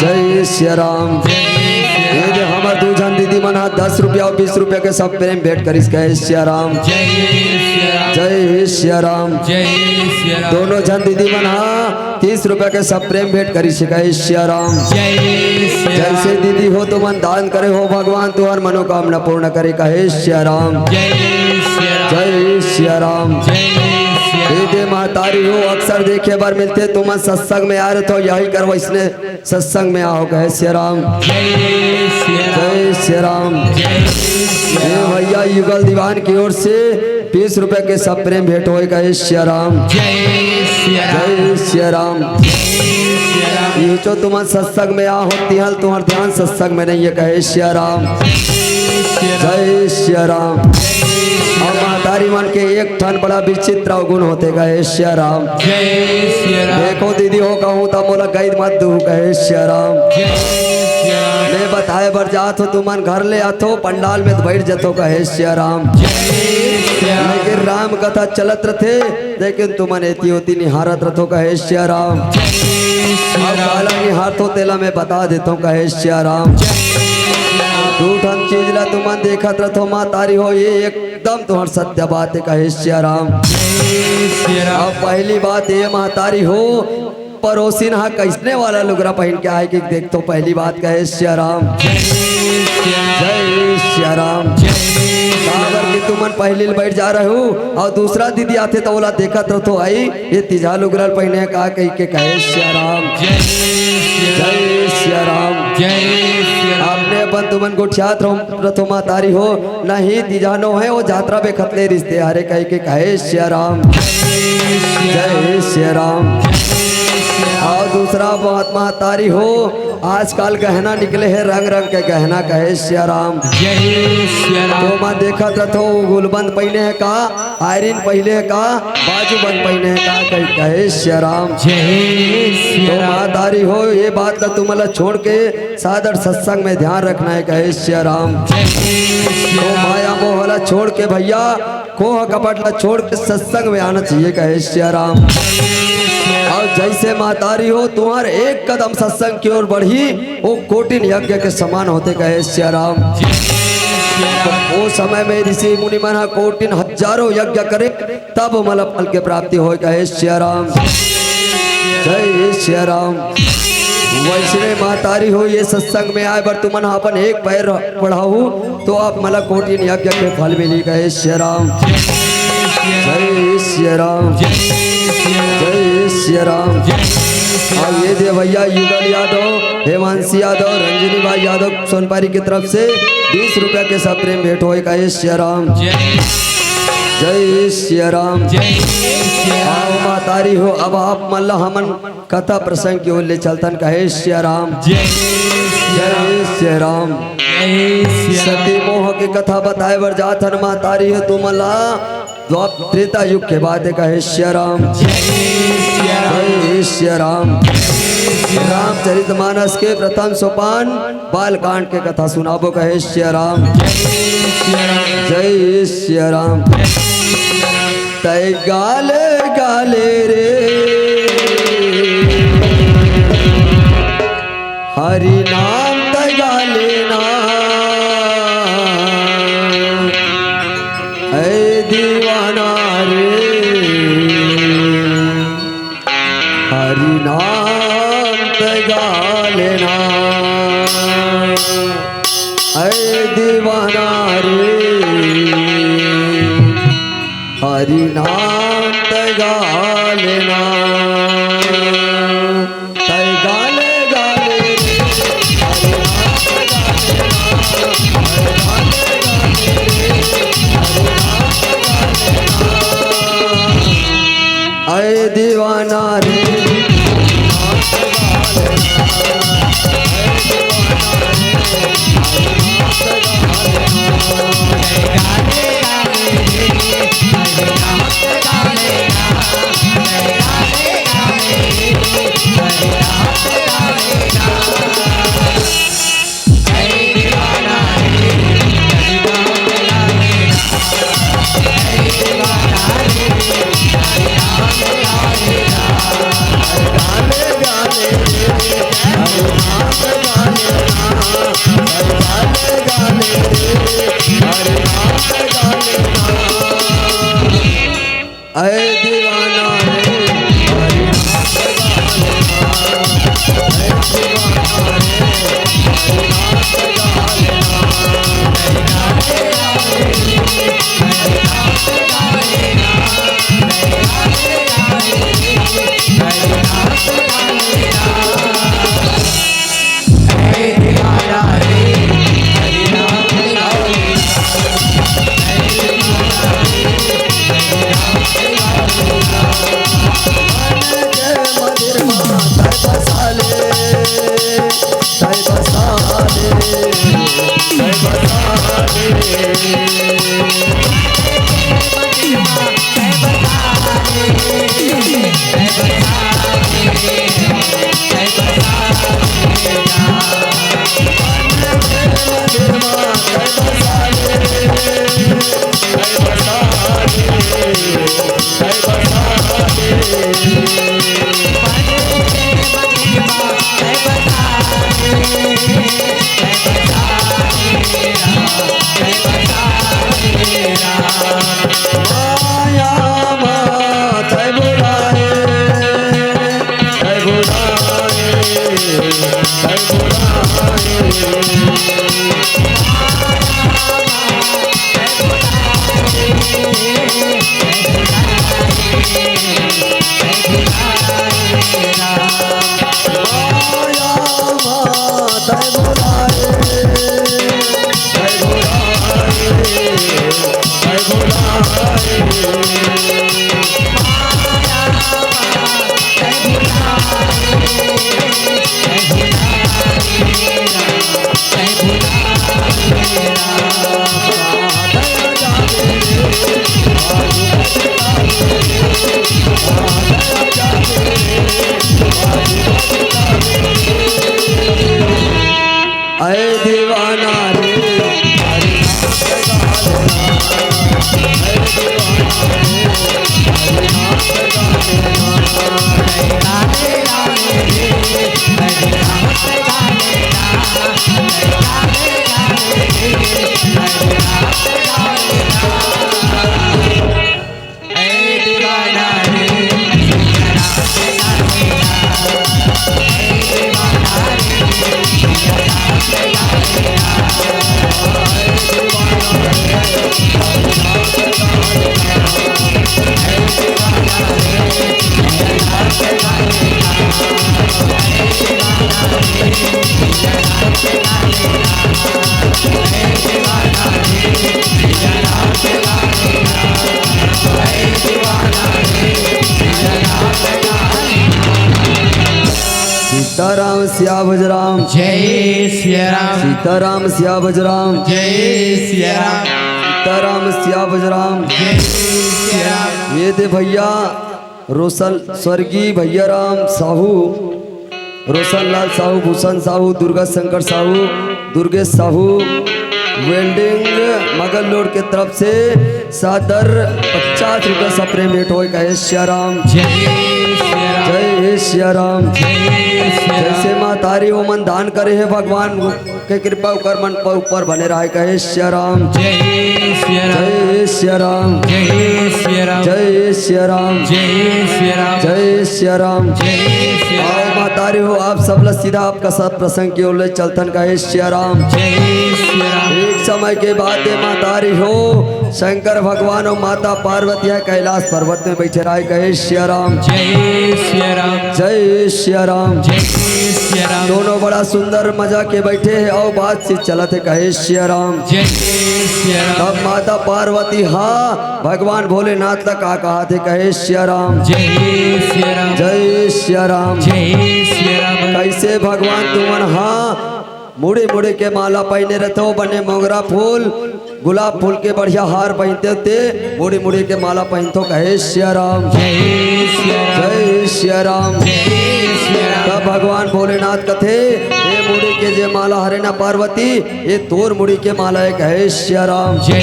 जय श्री राम। ये जो हमार दू जन दीदी मना 10 रुपया और 20 रुपया के सब प्रेम भेंट करिस कहे श्री राम। जय श्री राम। दोनों जन दीदी मना 30 रुपया के सब प्रेम भेंट करिस कहे श्री राम। जैसे दीदी हो तो मन दान करे हो भगवान तुहार मनोकामना पूर्ण करे कहे श्री राम। जय श्री राम। दे महतारी हो अक्सर देखे बार मिलते तुम सत्संग में आ रहे तो यही करो इसने सत्संग में आओ कहे श्री राम। जय श्री राम। ये भैया युगल दीवान की ओर से 20 रुपए के सब प्रेम भेंट हो कहे श्री राम। जय श्री राम। ये जो तुम सत्संग में आ होती हाल तुम्हार ध्यान सत्संग में नहीं है कहे श्री राम। जय श्री राम। और महतारी मन के एक ठन बड़ा विचित्र अवगुण होते कहे श्री राम। देखो दीदी हो कहूँ तो मोला गैद मत दू कहे श्री राम। मैं बताए बर जात हो तुमन घर ले आतो पंडाल में बैठ जतो कहे श्री राम। लेकिन राम कथा चलत रथे लेकिन तुमन एती होती निहारत रथो कहे श्री राम। निहारतो तेला मैं बता देता हूँ कहे श्री राम। दूठन चीज ला तुमन देखत रथो महतारी हो ये एकदम तुम्हार सत्य बात है कहे श्री राम। अब पहली बात ये महतारी हो पड़ोसिन हा कैसने वाला लुगरा पहन के आए कि देख तो पहली बात कहे सिया राम जय सिया राम। काबर कि तुमन पहले बैठ जा रहे हो और दूसरा दीदी आते तो बोला देखा तो आई ये तीजा लुगरा पहने का कही के कहे सिया राम जय सिया राम। आपने अपन तुमन को छात्र प्रथमा तारी हो नहीं तीजानो है वो यात्रा पे खतले रिश्ते हारे कही के कहे सिया राम जय सिया राम। और दूसरा महात्मा तारी हो आजकल गहना निकले है रंग रंग के गहना कहे सिया राम तो मैं देखा तो गुलबंद पहने है का आयरन पहले है का बाजूबंद पहने है का कहे सिया राम तो माँ तारी हो ये बात ला तुम छोड़ के सादर सत्संग में ध्यान रखना है कहे सिया राम तो माया मोहला छोड़ के भैया कोह कपट ला छोड़ के सत्संग में आना चाहिए कहे सिया राम। और जैसे मातारी हो तुम्हारे एक कदम सत्संग की ओर बढ़ी वो कोटिन यज्ञ के समान होते कहे सिया राम। तो वो समय में ऋषि मुनि मना कोटिन हजारों यज्ञ करे तब मल फल के प्राप्ति हो कहे सिया राम जय सिया राम। वैष्णव मातारी हो ये सत्संग में आए बर तुमन अपन एक पैर बढ़ाऊ तो आप मला कोटिन यज्ञ के फल मिली कहे सिया राम जय सिया राम जय सिया राम। और ये दे भैया युगल यादव हेमांशी यादव रंजनी भाई यादव सोनपारी की तरफ से 20 रुपया के सब प्रेम भेंट हो कहे सिया राम जय सिया राम। आओ मातारी हो अब आप मल्ला हमन कथा प्रसंग की ओर ले चलतन कहे सिया राम जय सिया राम। सती मोह की कथा बताए बर जाथन मातारी हो तुम मल्ला द्वापर त्रेता युग के बाद कहे सिया राम जय सिया राम। रामचरितमानस के प्रथम सोपान बालकांड के कथा सुनाबो कहे सिया राम जय सिया राम। तय गाले गाले रे हरि नाम तय गाले ना ऐ दीवाना रे हरि नाम तय गाले ना ऐ दीवाना रे हरि नाम तय गाले ना तय गाले गाले ऐ दीवाना रे गाने गाने अरे दीवाना रे सीताराम सिया बजराम जय सिया राम सीताराम सिया बजराम जय सिया राम सीताराम सिया बजराम जय सिया राम। ये थे भैया रोशन स्वर्गीय भैया राम साहू, रोशन लाल साहू, भूषण साहू, दुर्गा शंकर साहू, दुर्गेश साहू वेल्डिंग मगल लोड के तरफ से सादर 50 रुपये सप्रे मेट हो गए। श्या राम जय सिया राम जय श्या राम। जय सिया जैसे माँ तारी वो मन दान करे है भगवान के कृपा कर मन पर ऊपर बने रहे कहे श्या राम जय सिया राम जय श्या राम जय सिया राम जय श्या राम जय सिया राम जय श्या राम। जय सिया आओ राम माँ तारी हो आप सब ला सीधा आपका सब प्रसंग की ओर चलतन कहे श्या राम। जय सिया राम एक समय के बाद ये माँ तारी हो शंकर भगवान और माता पार्वती है कैलाश पर्वत में बैठे रहे कहे श्या राम जय सिया राम जय श्या राम। जय सिया राम दोनों बड़ा सुंदर मजा के बैठे हैं और बात से चलत है कहे श्या राम। जय सिया राम तब माता पार्वती हाँ भगवान भोलेनाथ तक कहा थे कहे श्या राम जय सिया राम जय श्या राम। जय सिया राम कैसे भगवान तुमन हाँ मुड़े मुड़े के माला पहने रहते हो, बने मोगरा फूल गुलाब फूल के बढ़िया हार पहनते होते, मुड़े मुड़े के माला पहनते कहे श्या राम जय सिया राम जय श्या राम। जय सिया राम तब भगवान भोलेनाथ कथे ये मुड़ी के जे माला हरे ना पार्वती ये तोर मुड़ी के माला है कहे श्या राम जय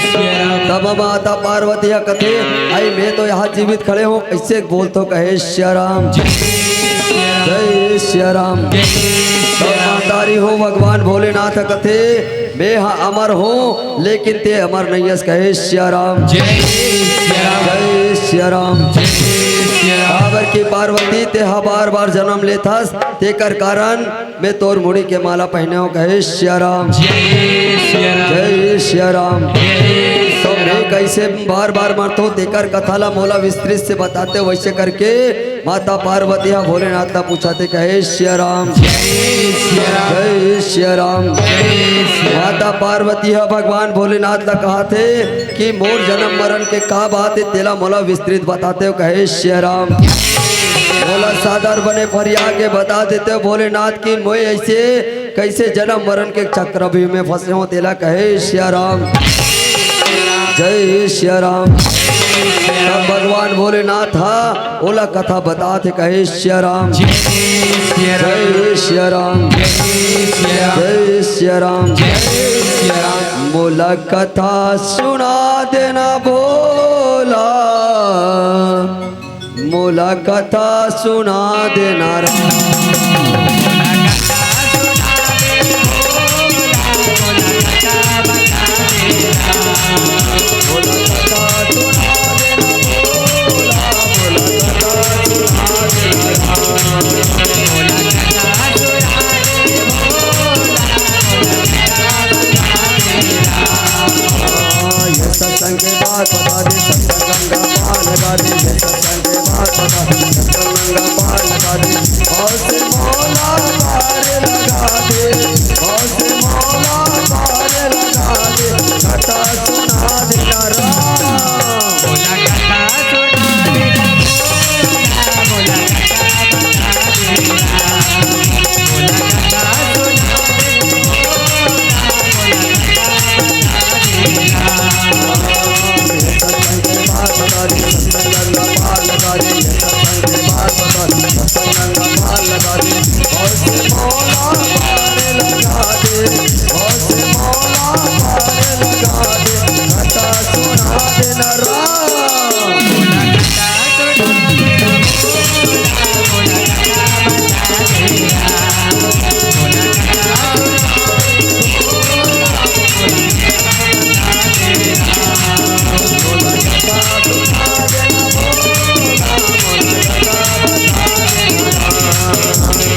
सिया राम तब माता पार्वती कथे आई मैं तो यहाँ जीवित खड़े हूँ ऐसे बोल तो कहे श्या राम जय सिया राम जय श्या राम। जय तब सिया राम मातारी हो भगवान भोलेनाथ कथे मैं हाँ अमर हूँ लेकिन ते अमर नहीं है कहे श्या राम जय सिया राम जय श्या राम। जय सिया राम काबर की पार्वती ते हा बार बार जन्म लेथस ते कर कारण मैं तोर मुड़ी के माला पहने हो कहे श्या राम जय सिया राम जय श्या राम। जय तो सिया मैं राम कैसे बार बार मरतो तेकर कथाला मोला विस्तृत से बताते वैसे करके माता पार्वती भोलेनाथ का पूछाते कहे श्या राम जय सिया राम जय श्या राम। जय सिया माता पार्वती भगवान भोलेनाथ का कहा थे कि मोर जन्म मरण के का बात है तेला मोला विस्तृत बताते हो कहे श्या राम। बोला सादर बने फरिया के बता देते हो भोलेनाथ की मैं ऐसे कैसे जन्म मरण के चक्रव्यूह में फंसे हो तेला कहे श्या राम जय श्या राम। तब भगवान भोलेनाथ हा ओला कथा बता थे कहे श्या राम जय सिया राम जय श्या राम जय सिया राम जय श्या राम। जय सिया राम बोला कथा सुना देना भोला मोला कथा सुना देना राम बोला कथा सुना देना भोला मोला कथा सुना देना राम। और से मौला पार लगा दे, और से मौला पार लगा दे, कथा सुना दे न राम। बोला कथा सुना दे बोला कथा बता दे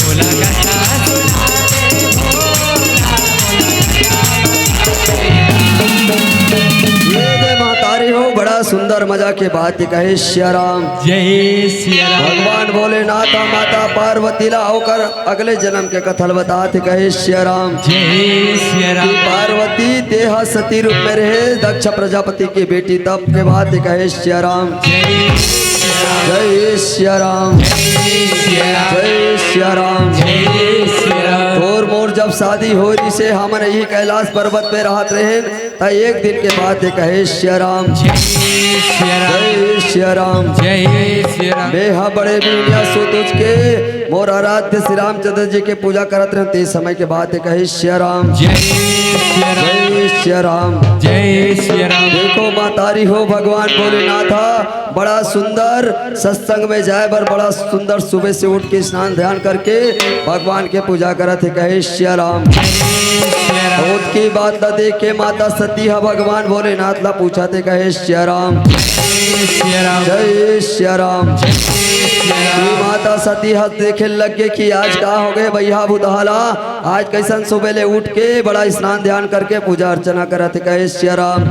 बोला कथा बड़ा सुंदर मजा के बात कहे श्या राम। जय सिया राम। भगवान भोलेनाथ माता पार्वती ला होकर अगले जन्म के कथल बताते कहे श्या राम। जय सिया राम। पार्वती देहा सती रूप में रहे दक्ष प्रजापति की बेटी तब के बात कहे श्या राम। जय जय श्या राम। जय श्या राम। तोर मोर जब शादी हो रही से हम यही कैलाश पर्वत पे रहत रहे त एक दिन के बाद कहे श्या राम। जय श्या राम। जय सिया राम। बेहा बड़े बीनिया सो तुझ के मोर आराध्य श्री रामचंद्र जी के पूजा करत रहे ते समय के बाद कहे श्या राम। जय सिया राम। जय श्या राम। जय सिया राम। देखो मातारी हो भगवान भोलेनाथ बड़ा सुंदर सत्संग में जाए बर बड़ा सुंदर सुबह से उठ के स्नान ध्यान करके भगवान के पूजा करत है कहे श्या राम। बहुत की बात न देख के माता सती हा भगवान भोलेनाथ ला पूछा थे कहे श्या राम। जय श्या राम। माता सती हा देखे लगे कि आज का हो गए भैया बुधाला आज कैसन सुबह ले उठ के बड़ा स्नान ध्यान करके पूजा अर्चना करत है कहे श्या राम।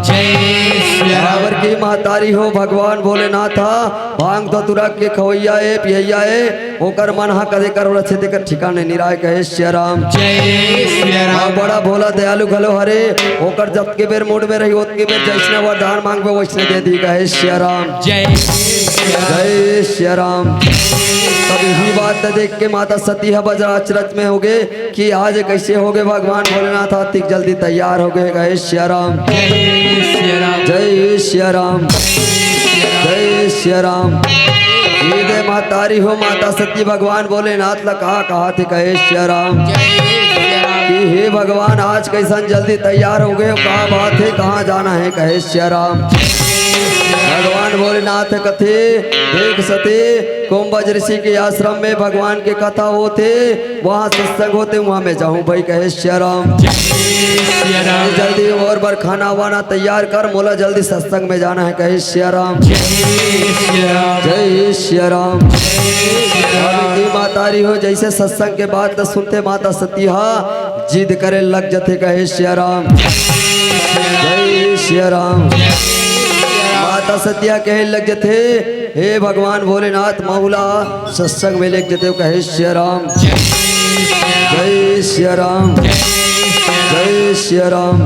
बराबर की महतारी हो भगवान भोलेनाथ भांग तो तुरक के खवैया है पियैया है होकर मन हा कदे कर अच्छे देकर ठिकाने निराय कहे श्या राम। बड़ा भोला दयालु घलो हरे होकर जब के बेर मूड में रही उत के बेर जैसने वरदान मांग पे वैसने दे दी कहे श्या राम। जय श्या राम। तब यही बात देख के माता सती है बजरा अचरज में हो गए कि आज कैसे हो गए भगवान भोलेनाथ आतिक जल्दी तैयार हो गए कहे श्या राम। जय श्या राम। जय श्या राम। दे मातारी हो माता सती भगवान भोलेनाथ ला कहा थे कहे श्या राम कि हे भगवान आज कैसन जल्दी तैयार हो गए कहा बात है कहाँ जाना है कहे श्या राम। भगवान भोलेनाथ कथे देख सते कुंभज ऋषि के आश्रम में भगवान के कथा होते वहाँ सत्संग होते वहाँ में जाऊँ भाई कहे श्या राम। जल्दी और बार खाना वाना तैयार कर मोला जल्दी सत्संग में जाना है कहे श्या राम। जय श्या राम। मातारी हो जैसे सत्संग के बाद सुनते माता सतीहा जिद करे लग जते कहे श्या राम। जय श्या राम। माता सतिया कहे लग जते हे भगवान भोलेनाथ मौला सत्संग में लेके जते कहे श्या राम। जय श्या राम। जय श्या राम।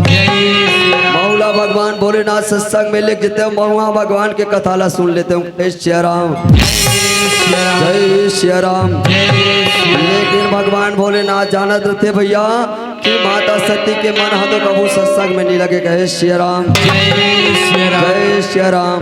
मौला भगवान भोलेनाथ सत्संग में लेके जते महुआ भगवान के कथा ला सुन लेते हूँ कहे श्या राम। जय श्या राम। लेकिन भगवान भोलेनाथ जानत रहते भैया कि माता सती के मन हाथों कबू सत्संग में नहीं लगे कहे श्या राम। जय श्या राम।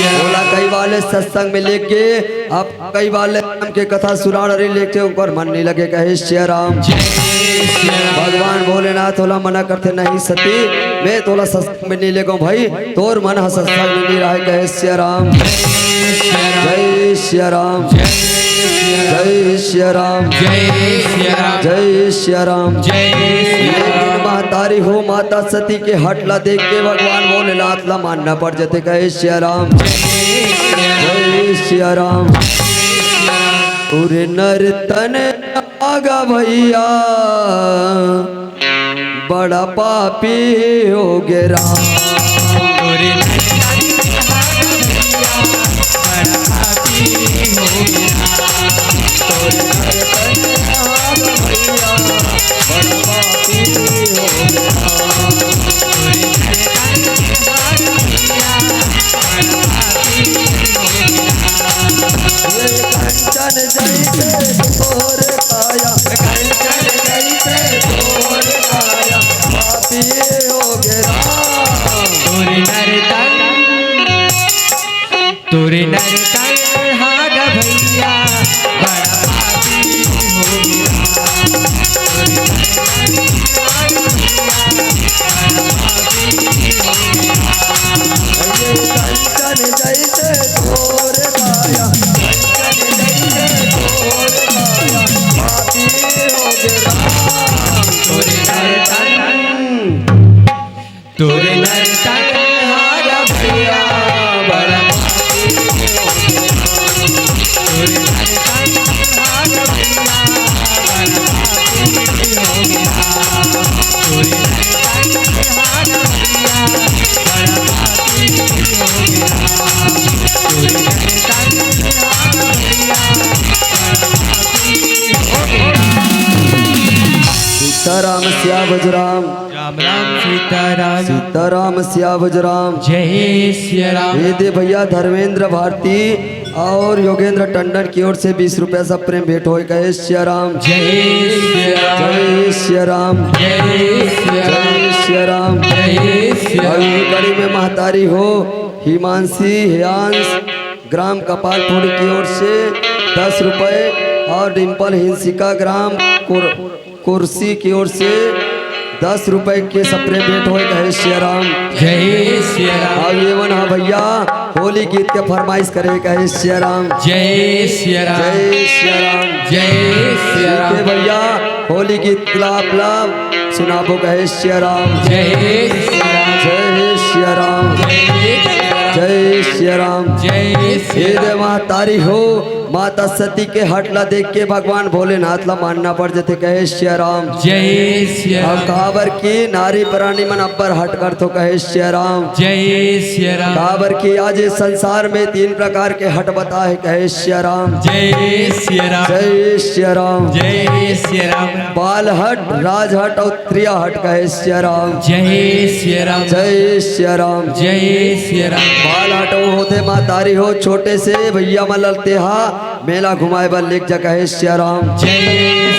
बोला कई वाले सत्संग में लेके अब कई वाले के कथा सुना रही लेके ऊपर मन नहीं लगे कहे श्या राम। भगवान भोलेनाथ तोला मना करते नहीं सती मैं तोला सत्संग में नहीं लेगा भाई तोर मन हा सत्संग में नहीं रहा कहे श्या राम। जय श्या राम। जय श्या राम। जय श्या राम। लेकिन महतारी हो माता सती के हटला देख के भगवान भोलेनाथ ला मानना पड़ जाते कहे श्या राम। जय श्या राम। पूरे नर तन आगा भैया बड़ा पापी हो गए राम। तोरे नर तन हाग भैया बड़ा पापी हो गया चोरी हार भैया बड़ा बाकी हो गया चोरी हार भैया बड़ा बाकी हो गया। सीताराम सिया बजराम, राम राम सीताराम सीताराम सिया बजराम। जय श्री राम। ये दे भैया धर्मेंद्र भारती और योगेंद्र टंडन की ओर से 20 रुपया सब प्रेम भेंट हो गए। श्री राम, जय श्री राम, जय श्री राम, जय श्री राम, जय श्री राम। जय श्री राम। अभी कड़ी में महतारी हो हिमांशी हियांश ग्राम कपालपुरी की ओर से 10 रुपए और डिम्पल हिंसिका ग्राम कुर्सी की ओर से 10 रुपए के सप्रे भेंट हो गए। श्री राम, जय श्री राम। अब ये वन भैया होली गीत के फरमाइश करे कहे। श्री राम, जय श्री राम, जय श्री राम, जय श्री राम। ये भैया होली गीत लाभ लाभ सुनाबो कहे। श्री राम, जय श्री राम, जय श्री राम, जय श्री राम। जय श्री हे राम। दे महतारी हो माता सती के हटला देख के भगवान भोलेनाथ ला मानना पड़ जाते कहे। श्री राम, जय श्री अब राम, काबर की नारी प्राणी मन अब्बर हट कर तो कहे। श्री राम, जय श्री राम, काबर की आज इस संसार में 3 प्रकार के हट बता है कहे। श्री राम, जय श्री राम, जय श्री राम। जय श्री राम, बाल हट, राज हट और त्रिया हट कहे। श्री राम, जय श्री राम, जय श्री राम। जय श्री राम। बाल हटो होते महतारी हो छोटे से भैया मन ललते हा मेला घुमाए बल लेक जगह है। श्री राम, जय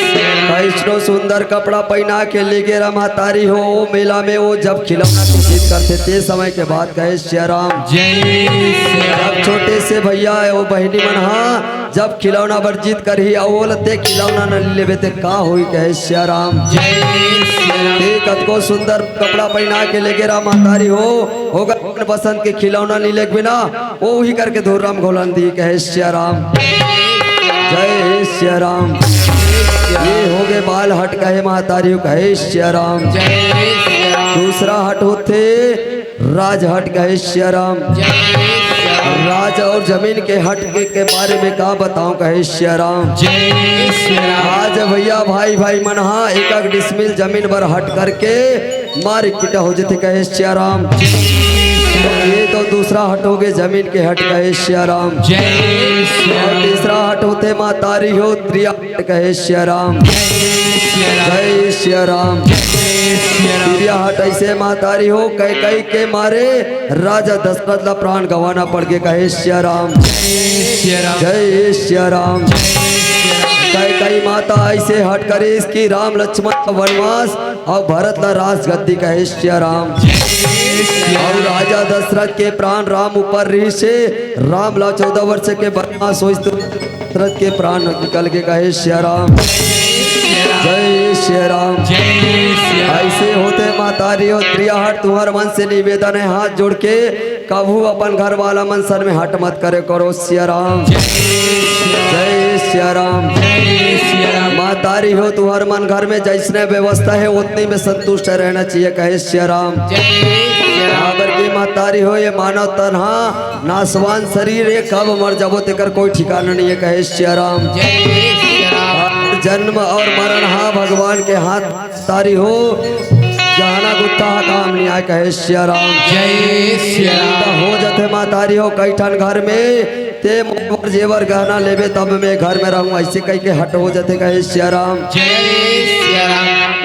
श्री राम, कैसनो सुंदर कपड़ा पहना के लेके महतारी हो वो मेला में वो जब खिलौना की जीत करते थे समय के बाद कहे। श्री राम, जय श्री राम, जब छोटे से भैया वो बहनी मन हा जब खिलौना बर जीत कर ही वो लते खिलौना न लेवे ते का हुई कहे। श्री राम, जय श्री राम, कत को सुंदर कपड़ा पहना के लेके महतारी हो होगा बसंत के खिलौना नहीं लेक बिना वो ही करके धूराम घोलन दी कहे। श्री राम, जय श्री राम। ये हो गए बाल हट कहे महतारी कहे। श्री राम, जय श्री राम, दूसरा हट होते राज हट कहे। श्री राम, जय श्री राम, राज और जमीन के हट के बारे में का बताऊं कहे। श्री राम, जय श्री राम, आज भैया भाई भाई मन हा एक डिसमिल जमीन पर हट करके मार पिटा हो जाते कहे। श्री राम, ये तो दूसरा हट हो गए जमीन के हट कहे। श्री राम, जय श्री और राम, तीसरा हट होते महतारी हो त्रिया हट कहे। श्री राम, जय श्री राम। त्रिया हट ऐसे महतारी हो कई के मारे राजा दशरथ ला प्राण गंवाना पड़ के कहे। श्री राम, जय श्री राम। कई माता ऐसे हट करे इसकी राम लक्ष्मण का वनवास और भरत ला राज गद्दी कहे। श्री राम, और राजा दशरथ के प्राण राम ऊपर रही से राम ला 14 वर्ष के वनवास हो दशरथ के प्राण निकल के कहे। श्री राम, जय श्री राम। ऐसे होते मातारी और त्रियाहट तुम्हार मन से निवेदन है हाथ जोड़ के कभू अपन घर वाला मन सर में हट मत करे करो। श्री राम, जय श्री राम। मातारी हो तुम्हार मन घर में जैसने व्यवस्था है उतनी में संतुष्ट रहना चाहिए कहे। श्री राम, बराबर की मातारी हो ये मानव तनहा नासवान शरीर है कब मर जाबो तेकर कोई ठिकाना नहीं है कहे। श्री राम, जन्म और मरण हा भगवान के हाथ तारी हो जाना गुत्ता काम नहीं आए कहे। श्री राम, जय श्री राम। हो जाते मातारी हो कई ठन घर में ते मोर जेवर गहना लेवे तब मैं घर में रहूं ऐसे कह के हट हो जाते कहे। श्री राम,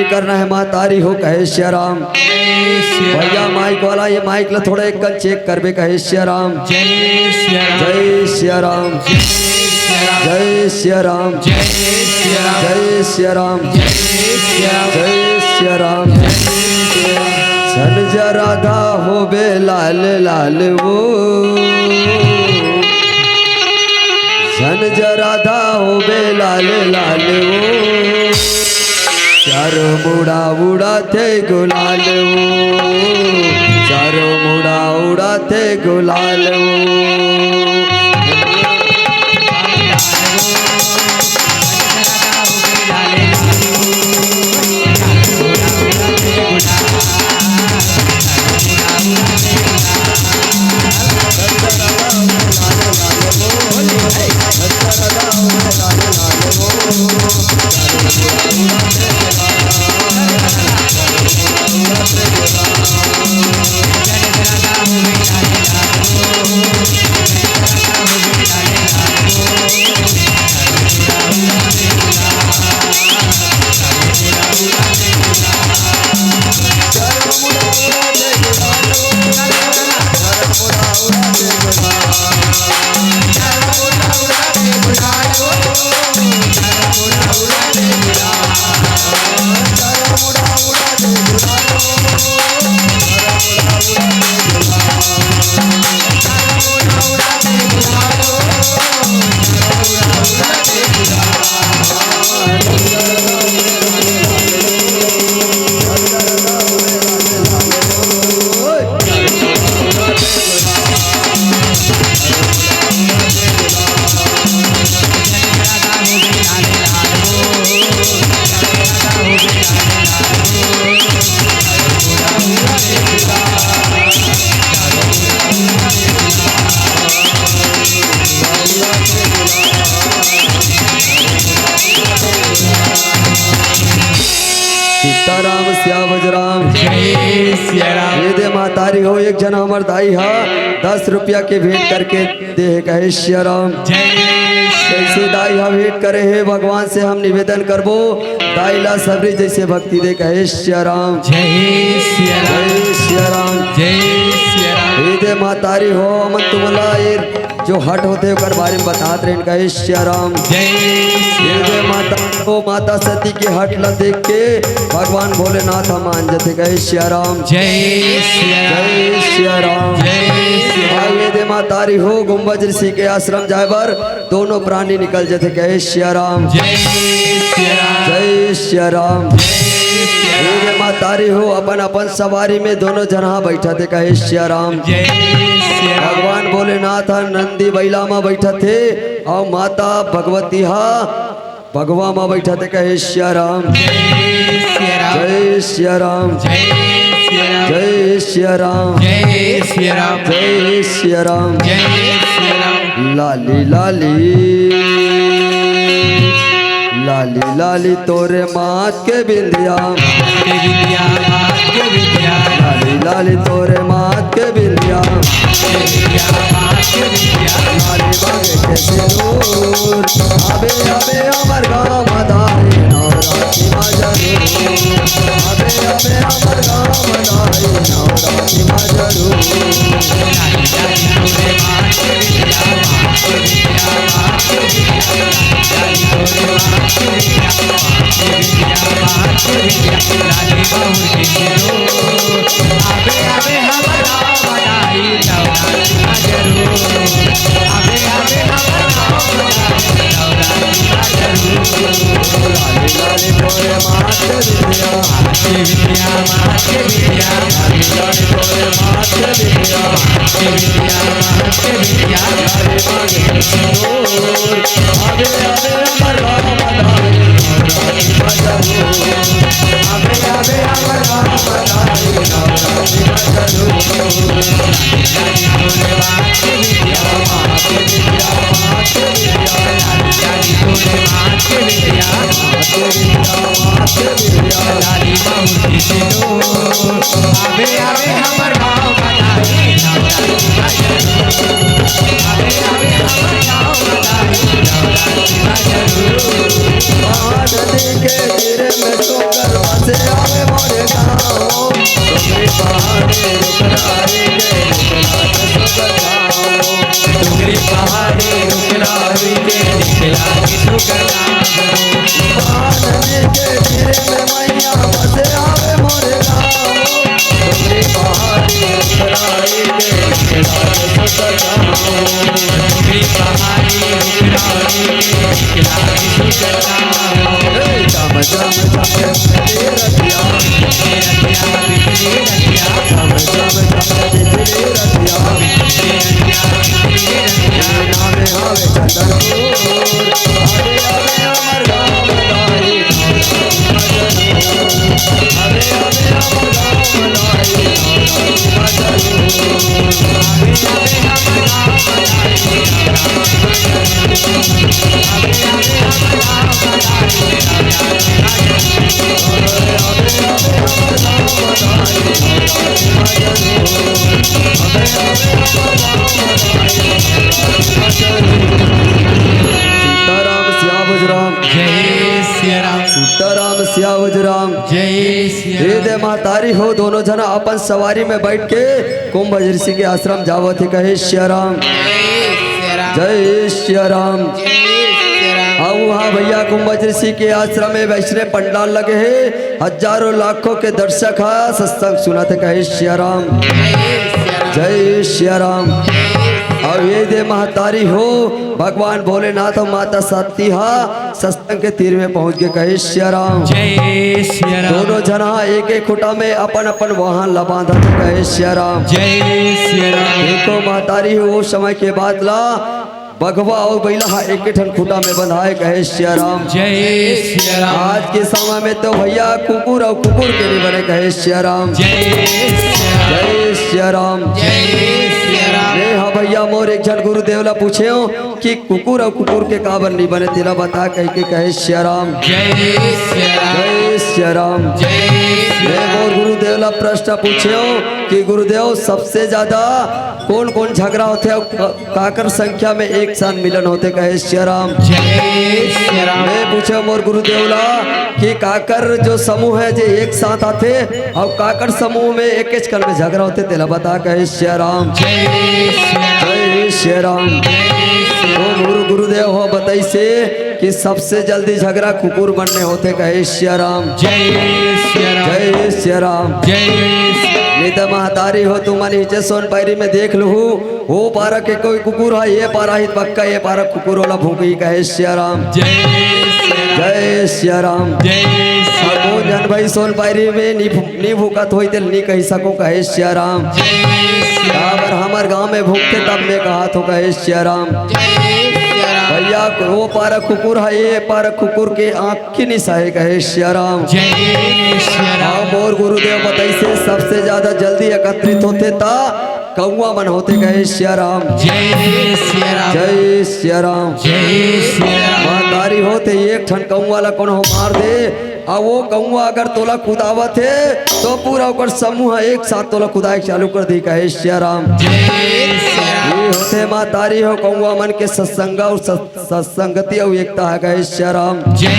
करना है मातारी हो कहे। श्री राम, भैया माइक वाला ये माइक ला थोड़ा एक कल चेक करबे कहे। श्री राम, जय श्री राम, जय श्री राम, जय श्री राम, जय श्री राम। सन जराधा हो बे लाल लाल वो सन जराधा हो बे लाल लाल वो चारों मुड़ा उड़ाते गुलाल वो चारों मुड़ा उड़ाते गुलाल वो। सिया राम ये दे महतारी हो एक जना हमर दाई हा 10 रुपया के भेंट करके दे कहे सिया राम। जय जैसे दाई हा भेंट करे है भगवान से हम निवेदन करबो दाई ला सबरी जैसे भक्ति दे कहे सिया राम। जय सिया राम जय सिया राम। जय सिया राम ये दे महतारी हो अमन तुमला ये जो हट होते ओकर बारे में बतात रहे कहे सिया राम। जय सिया ये दे राम माता को माता सती के हट ला देख के भगवान भोलेनाथ मान जते कहे सिया राम। जय सिया राम जय सिया राम। जय सिया राम ये दे मातारी हो गुम्बज ऋषि के आश्रम जाए बर दोनों प्राणी निकल जते कहे सिया राम। जय सिया राम जय सिया राम। जय सिया ये दे मातारी हो अपन अपन सवारी में दोनों जना बैठा थे कहे सिया राम। जय सिया राम भगवान भोलेनाथ नंदी बैला में बैठा थे और माता भगवती हा भगवा में बैठा थे कहे सिया राम। जय सिया राम जय सिया राम। जय सिया राम जय सिया राम। जय सिया राम जय सिया राम। जय सिया राम लाली लाली लाली लाली तोरे मात के बिंदिया के विद्या भाग्य विद्या लाली लाली तोरे मात के बिंदिया विद्या भाग्य विद्या लाली बागे के सिंदूर अबे अबे अमर गाम दाई नवरात्रि मजरू अबे अबे अमर गाम दाई नवरात्रि मजरू लाली लाली तोरे भाग्य विद्या भाग्य विद्या भाग्य विद्या लाली तोरे भाग्य विद्या भाग्य विद्या भाग्य विद्या लाली बहु के सिरो आबे आबे हमारा बनाई नवरात्रि मजरू आबे आबे हमारा बनाई नवरात्रि मजरू लाली लाली तोरे मात के बिंदिया भाग्य विद्या भाग्य विद्या लाली लाली तोरे मात के बिंदिया भाग्य विद्या भाग्य विद्या लाली बागे के सिंदूर अबे अबे अमर गाम दाई नवरात्रि मजरू अबे अबे अमर गाम दाई नवरात्रि मजरू लाली तोरे भाग्य विद्या भाग्य विद्या भाग्य विद्या लाली तोरे भाग्य विद्या भाग्य विद्या भाग्य विद्या लाली बहु के सिरो आबे आबे हमर गाँव बनाई नवरात्रि मजरू आबे आबे हमर गाँव बनाई नवरात्रि मजरू नदी के तीर में सोकर बसे आवे मोरे गाँव तुम्हें पहाड़े रुकराई के सोकर जाओ डुंगरी पहाड़ी रुकरावी के निकला के सुकरा नदी के तीर में मैया बसे आवे मोरे गाँव तुम्हें पहाड़ी रुकराई के सोकर जाओ डुंगरी पहाड़ी रुकरावी के निकला के सुकरा चम चम चम रतिया रतिया बिजली रतिया चम चम चम बिजली रतिया नामे आवे चंदनपुर अबे अबे अमर गाम दाई अबे अबे अमर गाम दाई सीताराम सियावज राम जय सिया राम सीताराम सियावज राम। जय सिया हे दे महतारी हो दोनों जना अपन सवारी में बैठ के कुंभ ऋषि के आश्रम जावत है कहे सिया राम। जय सिया राम। हाँ हाँ भैया कुंभ ऋषि के आश्रम में वैष्णव पंडाल लगे हैं हजारों लाखों के दर्शक है सत्संग सुनाते कहे सिया राम। जय सिया राम। और ये दे महतारी हो भगवान भोलेनाथ और माता सती हा सत्संग के तीर में पहुंच के कहे सिया राम। जय सिया राम दोनों जना एक एक खुटा में अपन अपन वाहन लबाधा थे कहे सिया राम। जय सिया राम देखो महतारी हो वो समय के बाद ला बघवा और बैला एक ठन खुटा में बंधाए कहे सिया राम। जय सिया राम आज के समय में तो भैया कुकुर और कुकुर के नहीं बने कहे सिया राम। जय सिया राम जय सिया राम। जय सिया राम रे हाँ भैया मोर एक जन गुरुदेव ला पूछे हो कि कुकुर और कुकुर के काबर नहीं बने तेरा बता कह के कहे सिया राम। जय सिया राम जय सिया राम। जय रे मोर गुरुदेव ला प्रश्न पूछे कि गुरुदेव सबसे ज्यादा कौन कौन झगड़ा होते और काकर संख्या में एक साथ मिलन होते कहे श्री राम। जय श्री राम। मैं पूछे मोर गुरुदेव ला कि काकर जो समूह है जो एक साथ आते और काकर समूह में एक एक कल में झगड़ा होते तेला बता कहे श्री राम। जय श्री राम। जय श्री राम। तो गुरुदेव हो बताई से कि सबसे जल्दी झगड़ा कुकुर बनने होते कहे श्री राम। जय श्री राम। जय श्री राम। जय नहीं तो महतारी हो तुम नीचे सोन पैरी में देख लू हो पारा के कोई कुकुर है ये पारा ही पक्का ये पारा कुकुर वाला भूखी कहे श्री राम। जय श्री राम। जय श्री राम। जय श्री राम। को जन भाई सोन पैरी में नी भूखत होई ते नहीं कही सको कहे श्री राम। जय श्री राम। अगर हमारे गांव में भूखते तब मैं कहा तो कहे श्री राम। जय श्री राम। भैया वो पारा कुकुर है ये पारा कुकुर के आँख की निशाए कहे श्री राम। जय श्री राम। और गुरुदेव बताई से सबसे ज्यादा जल्दी एकत्रित होते ता कौआ मन होते कहे श्री राम। जय श्री राम। जय श्री राम। जय श्री राम। महतारी होते एक ठन कौआ ला कौन हो मार दे और वो कौआ अगर तोला कुदावत है तो पूरा ओकर समूह एक साथ तोला कुदाए चालू कर दी कहे श्री राम। जय श्री राम। ये होते महतारी हो कौआ मन के सत्संग और सत्संगति और एकता है कहे श्री राम। जय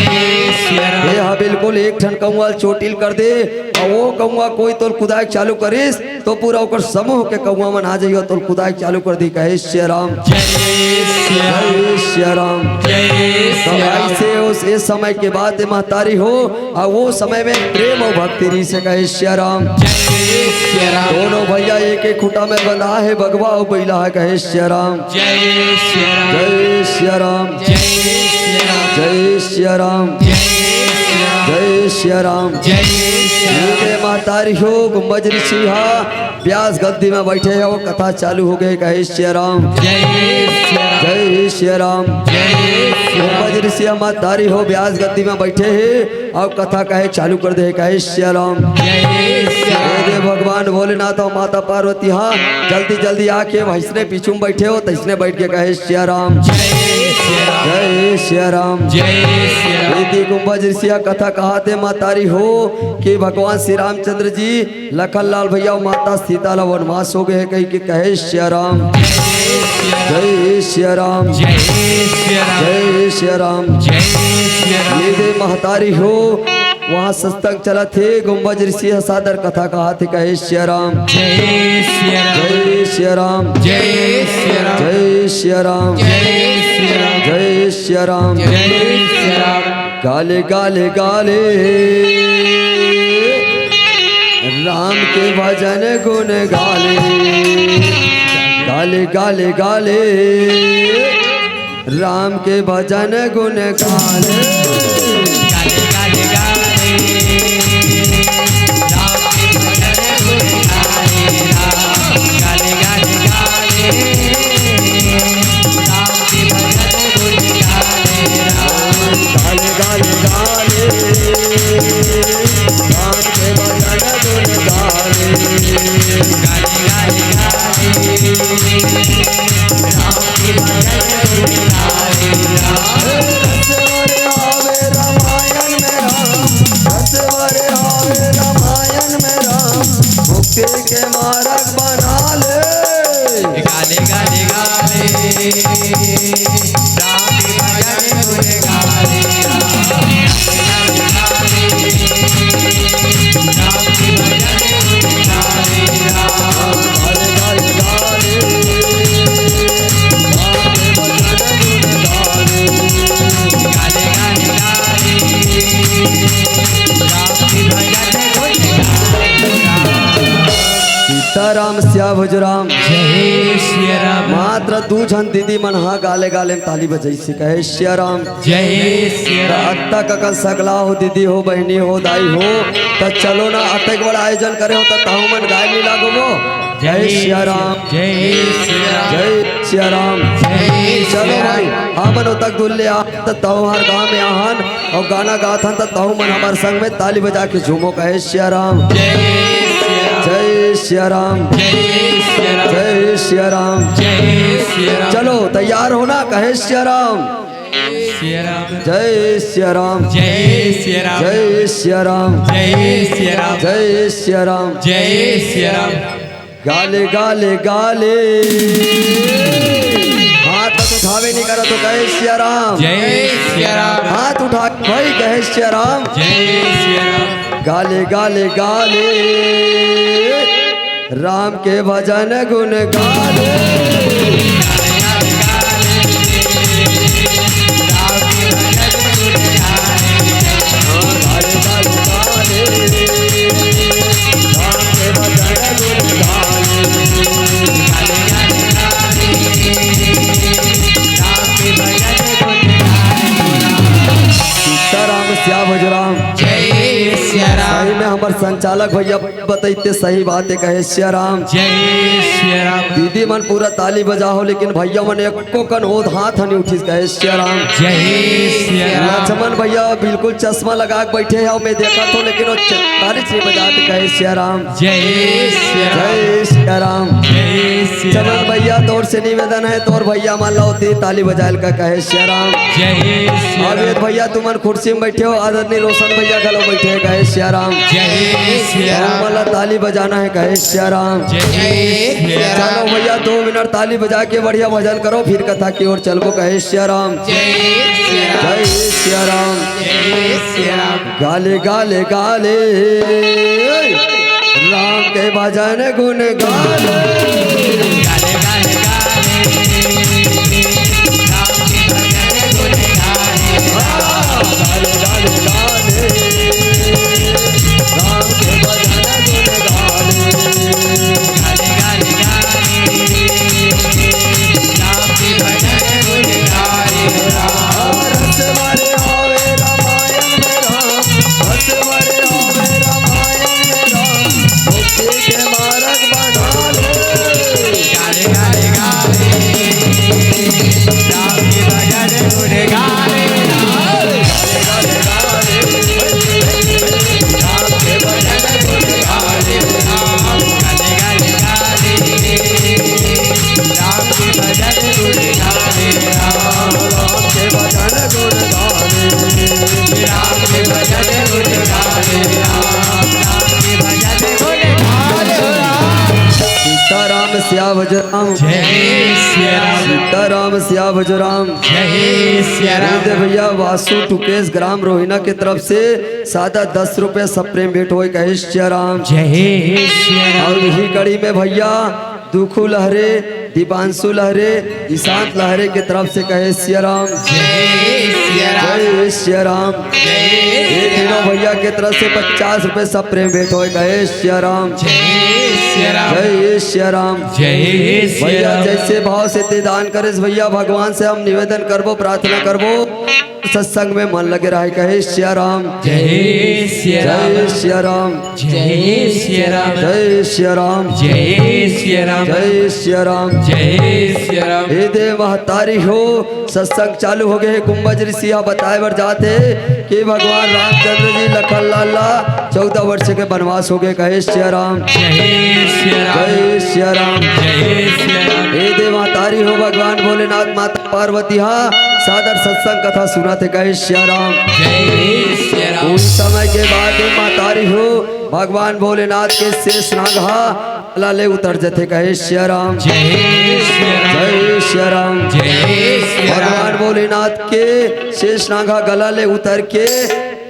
श्री राम। ये हाँ बिल्कुल एक ठन कौआ चोटिल कर दे और वो कौआ कोई तोल कुदाए चालू करिस तो पूरा ओकर समूह के कौआ मन आ जाइयो तोल कुदाए चालू कर दी कहे श्री राम। जय श्री राम। जय श्री राम। जय श्री राम। से उस इस समय के बाद महतारी हो और वो समय में प्रेम और भक्ति री से कहे श्री राम। जय श्री राम। दोनों भैया एक एक खुटा में बंधा है भगवा और बैला है कहे श्री राम। जय श्री राम। जय श्री राम। जय श्री राम। जय श्री राम। जय श्री राम। जय श्री राम। जय श्री राम। ये महतारी हो गुम्बज ऋषि व्यास गद्दी में बैठे है वो कथा चालू हो गई कहे श्री राम। जय श्री राम। जय श्री राम। जय श्री राम। गुम्बज ऋषि महतारी हो व्यास गद्दी में बैठे है और कथा कहे चालू कर दे कहे श्री राम। जय श्री राम। दे भगवान भोलेनाथ और माता पार्वती हाँ जल्दी जल्दी आके भैंसने पीछू में बैठे हो तैसने बैठ के कहे श्री राम। जय श्री राम। जय श्री राम। जय श्री राम। रीति गुम्बज ऋषि कथा कहाते मातारी हो कि भगवान श्री रामचंद्र जी लखन लाल भैया और माता सीता ला वनवास हो गए कही कि कहे श्री राम। जय श्री राम। जय श्री राम। जय श्री राम। जय श्री राम। ये दे महतारी हो वहाँ सत्संग चला थे गुम्बज ऋषि सादर कथा कहा थे कहे श्री राम। जय श्री राम। जय श्री राम। जय श्री राम। जय श्री राम। जय श्री राम। जय श्री राम। जय श्री राम। गाले गाले गाले राम के भजन गुण गाले गाले गाले गाले राम के भजन गुण गाले गाले गाले गाले राम के भजन गुण गाले राम गाले गाले गाले राम के भजन गुण गाले राम गाले गाले गाले राम के भजन गुण गाले गाले गाले गाले राम के भजन गुण गाले राम रसवरे आवे रामायण में राम रसवरे आवे रामायण में राम मुक्ति के मार्ग बना ले गाले गाले गाले राम के भजन गुण गाले राम गाले गाले राम के भजन गुण गाले राम गाले गाले गाले राम के भजन गुण गाले गाले गाले गाले राम के भजन गुण गाले राम सीताराम श्या भुजराम जय श्री राम। मात्र दू झन दीदी मन हा गाले गाले में ताली बजाई से कहे श्री राम। जय श्री राम। अत्ता ककल सगला हो दीदी हो बहनी हो दाई हो तो चलो ना अतक बड़ा आयोजन करे हो तो ताहू मन गाय नहीं लागो वो जय श्री राम। जय श्री राम। जय श्री राम। जय चलो भाई हमन तक दुल्ले आ तो ताहू हर गाँव में आहन और गाना गाथन तो ताहू मन हमारे संग में ताली बजा के झूमो कहे श्री राम। जय श्री राम। जय श्री राम। जय श्री राम। जय श्री राम। जय श्री राम। चलो तैयार होना कहे श्री राम। जय श्री राम जय श्री राम जय श्री राम जय श्री राम जय श्री राम जय श्री राम जय श्री राम गाले गाले गाले हाथ उठावे नहीं करा तो कहे श्री राम जय श्री राम हाथ उठा भाई कहे श्री राम जय श्री राम गाले गाले गाले राम के भजन गुण गाले सीताराम श्या भजराम जय श्री राम सही में हमार संचालक भैया बताइते सही बात है कहे श्री राम जय श्री राम दीदी मन पूरा ताली बजाओ लेकिन भैया मन एको कन ओद हाथ हनी उठी कहे श्री राम जय श्री राम लक्ष्मण भैया बिल्कुल चश्मा लगा के बैठे हैं मैं देखा तो लेकिन वो ताली नहीं बजाते कहे श्री राम जय श्री राम जय श्री राम जय श्री चमन राम भैया तोर से निवेदन है तोर भैया मान लो होती ताली बजायल का कहे श्री राम जय श्री अवेद राम भैया तुमन कुर्सी में बैठे हो आदरणीय रोशन भैया गलो बैठे हैं कहे श्री राम जय श्री राम वाला ताली बजाना है कहे श्री राम जय श्री चलो राम भैया 2 मिनट ताली बजा के बढ़िया भजन करो फिर कथा की ओर चलो कहे श्री राम जय श्री राम जय श्री राम जय श्री राम गाले गाले गाले राम के भजन गुण गाले गाले गाले गाले राम के भजन गुण गाले गाले गाले गाले राम के भजन गुण गाले गाले गाले गाले राम के भजन गुण गाले रस भरे आवे रामायण में राम रस भरे आवे रामायण में राम मुक्ति के मार्ग बना ले गाले गाले गाले राम के भजन गुण गाले गाले गाले राम के भजन गुण गाले गाले गाले गाले राम के भजन गुण गाले राम के भजन गुण गाले राम के भजन गुण गाले राम के भजन गुण गाले सीताराम श्या भजराम जय श्री राम सीताराम श्या भजराम जय श्री राम दे भैया वासु टुकेश ग्राम रोहिना की तरफ से सादा 10 रुपये सब प्रेम भेंट हो कहे श्री राम जय श्री राम और यही कड़ी में भैया दुखू लहरे दीपांशु लहरे ईशांत लहरे की तरफ से कहे श्री राम जय श्री राम जय श्री राम ये जय तीनों भैया की तरफ से 50 रुपये सब प्रेम भेंट हो कहे श्री राम श्री राम जय श्री राम जय श्री भैया राम जैसे भाव से ते दान करे भैया भगवान से हम निवेदन करबो प्रार्थना करबो सत्संग में मन लगे रहे कहे श्री राम जय श्री राम जय श्री राम जय श्री राम जय श्री राम जय श्री राम जय श्री राम जय श्री राम हे दे महतारी हो सत्संग चालू हो गए कुंभज ऋषिया बताए बर जाते कि भगवान रामचंद्र जी लखन लाला 14 वर्ष के वनवास हो गए कहे श्री राम जय श्री राम जय श्री राम जय श्री राम हे दे महतारी हो भगवान भोलेनाथ माता पार्वती हा सादर सत्संग कथा सुनाते कहे श्री राम जय श्री राम उस समय के बाद महतारी हो भगवान भोलेनाथ के शेष नागा लाले उतर जथे कहे श्री राम जय श्री राम जय श्री राम जय श्री राम भगवान भोलेनाथ के शेष नागा गला ले उतर के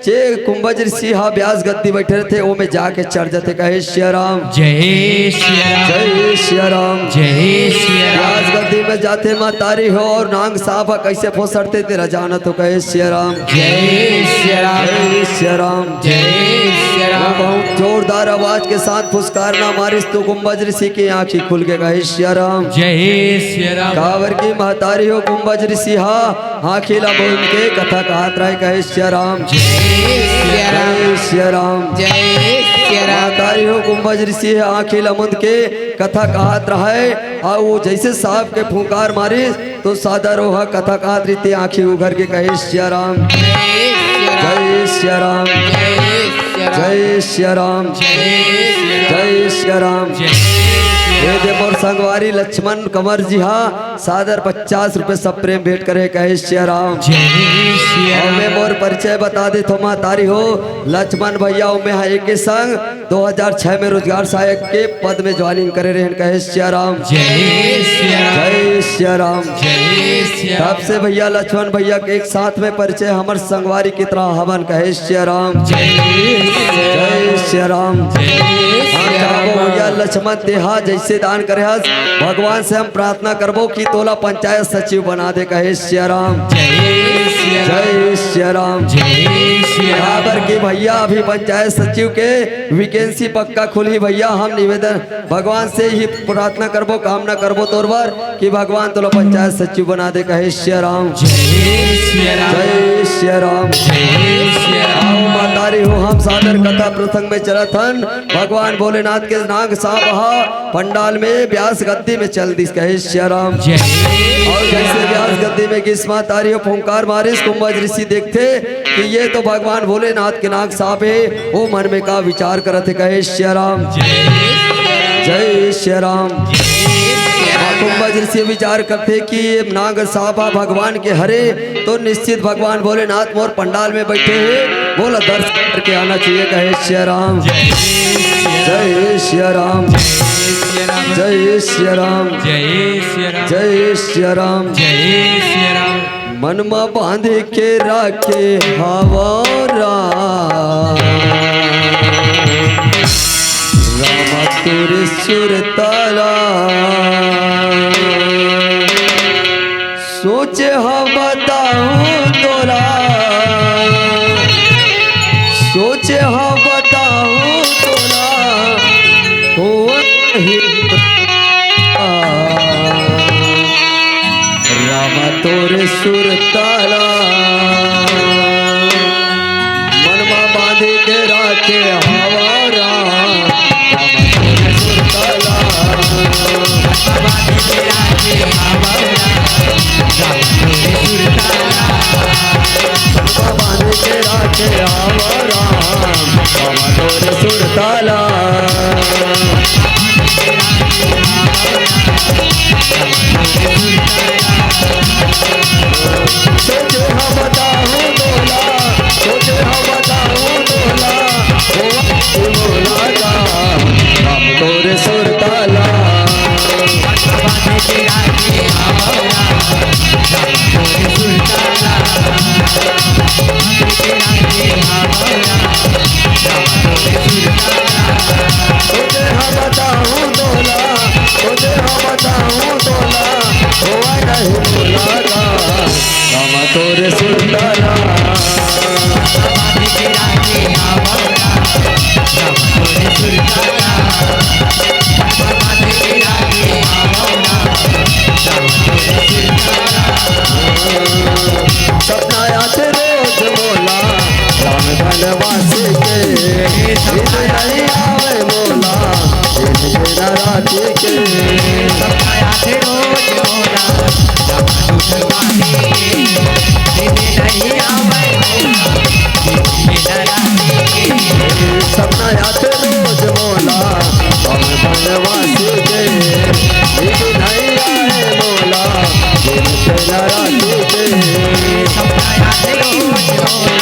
जे कुंभज ऋषि हा व्यास गद्दी बैठे थे वो में जाके चढ़ जाते कहे श्री राम जय श्री राम जय श्री राम जय श्री राम व्यास गद्दी में जाते माँ तारी हो और नांग साहब कैसे फोसरते तेरा जाना तो कहे श्री राम जय श्री राम जय श्री राम जय श्री वो राम बहुत जोरदार आवाज के साथ फुसकारना मारिस तो कुंभज ऋषि की आंखें खुल के कहे श्री राम जय श्री राम कावर की महतारी हो कुंभज ऋषि हा आखिला बोल के कथा कहत रहे कहे श्री राम जय श्री राम जय श्री राम जय श्री राम महतारी हो कुंभज ऋषि आखिला मुंद के कथा कहत रहे और वो जैसे सांप के फुंकार मारी तो सादा रोहा कथा कहत रीति आंखी उघर के कहे श्री राम जय श्री राम जय श्री राम जय श्री राम जय श्री राम ये दे मोर संगवारी लक्ष्मण कंवर जी हाँ सादर 50 रुपए सब प्रेम भेंट करे कहे श्री राम। और मैं मोर परिचय बता दे तो तारी हो लक्ष्मण भैया में हाँ एक के संग 2006 में रोजगार सहायक के पद में ज्वाइनिंग करे रहे कहे श्री राम। जय श्री राम। तब से भैया लक्ष्मण भैया के एक साथ में परिचय हमर संगवारी की तरह हवन कहे श्री राम। जय श्री राम। भैया लक्ष्मण तेहा जैसे दान करे भगवान से हम प्रार्थना करबो कि तोला पंचायत सचिव बना दे कहे श्री राम। जय श्री राम। बराबर की भैया अभी पंचायत सचिव के वैकेंसी पक्का खुली भैया हम निवेदन भगवान से ही प्रार्थना करबो कामना करबो तोर बार कि भगवान तोला पंचायत सचिव बना दे कहे श्री राम। जय श्री राम। मातारी हो हम सादर कथा प्रसंग में चलत हन भगवान भोलेनाथ के नाग साहब पंडाल में व्यास गद्दी में चल दिस कहे श्री राम। और जैसे व्यास गद्दी में किस्मा तारी हो फुंकार मारिस कुंभज ऋषि देखते कि ये तो भगवान भोलेनाथ के नाग साहब है वो मन में का विचार करते कहे श्री राम। जय श्री राम। कुंभज ऋषि विचार करते कि नाग साहब भगवान के हरे तो निश्चित भगवान भोलेनाथ मोर पंडाल में बैठे हैं बोला दर्शन करके आना चाहिए कहे श्री राम। जय श्री राम। जय श्री राम। जय श्री राम। मन में बांध के राखे हवारा रामा तुर सुरताला सोचे हम बताऊं तोरा सोचे हम बताऊं तोरा हो रामा तोरे सुरताला मन में बांधे के राखे हवारा बांधे के राखे हवारा रामा तोरे सुरताला सोचे हम बताऊं तोला सोचे हम बताऊं तोला मोला का राम तोरे सुरताला सोचे हम बताऊं तोला सोचे हम बताऊं तोला हुआ नहीं मोला का राम तोरे सुरताला सपना आते रोज मोला राम धनवासी के नहीं आवे मोला राती के सपना आते रोज मोला सपना आते रोज मोला राम धनवासी के नहीं आए मोला राती के सपना आते रोज मोला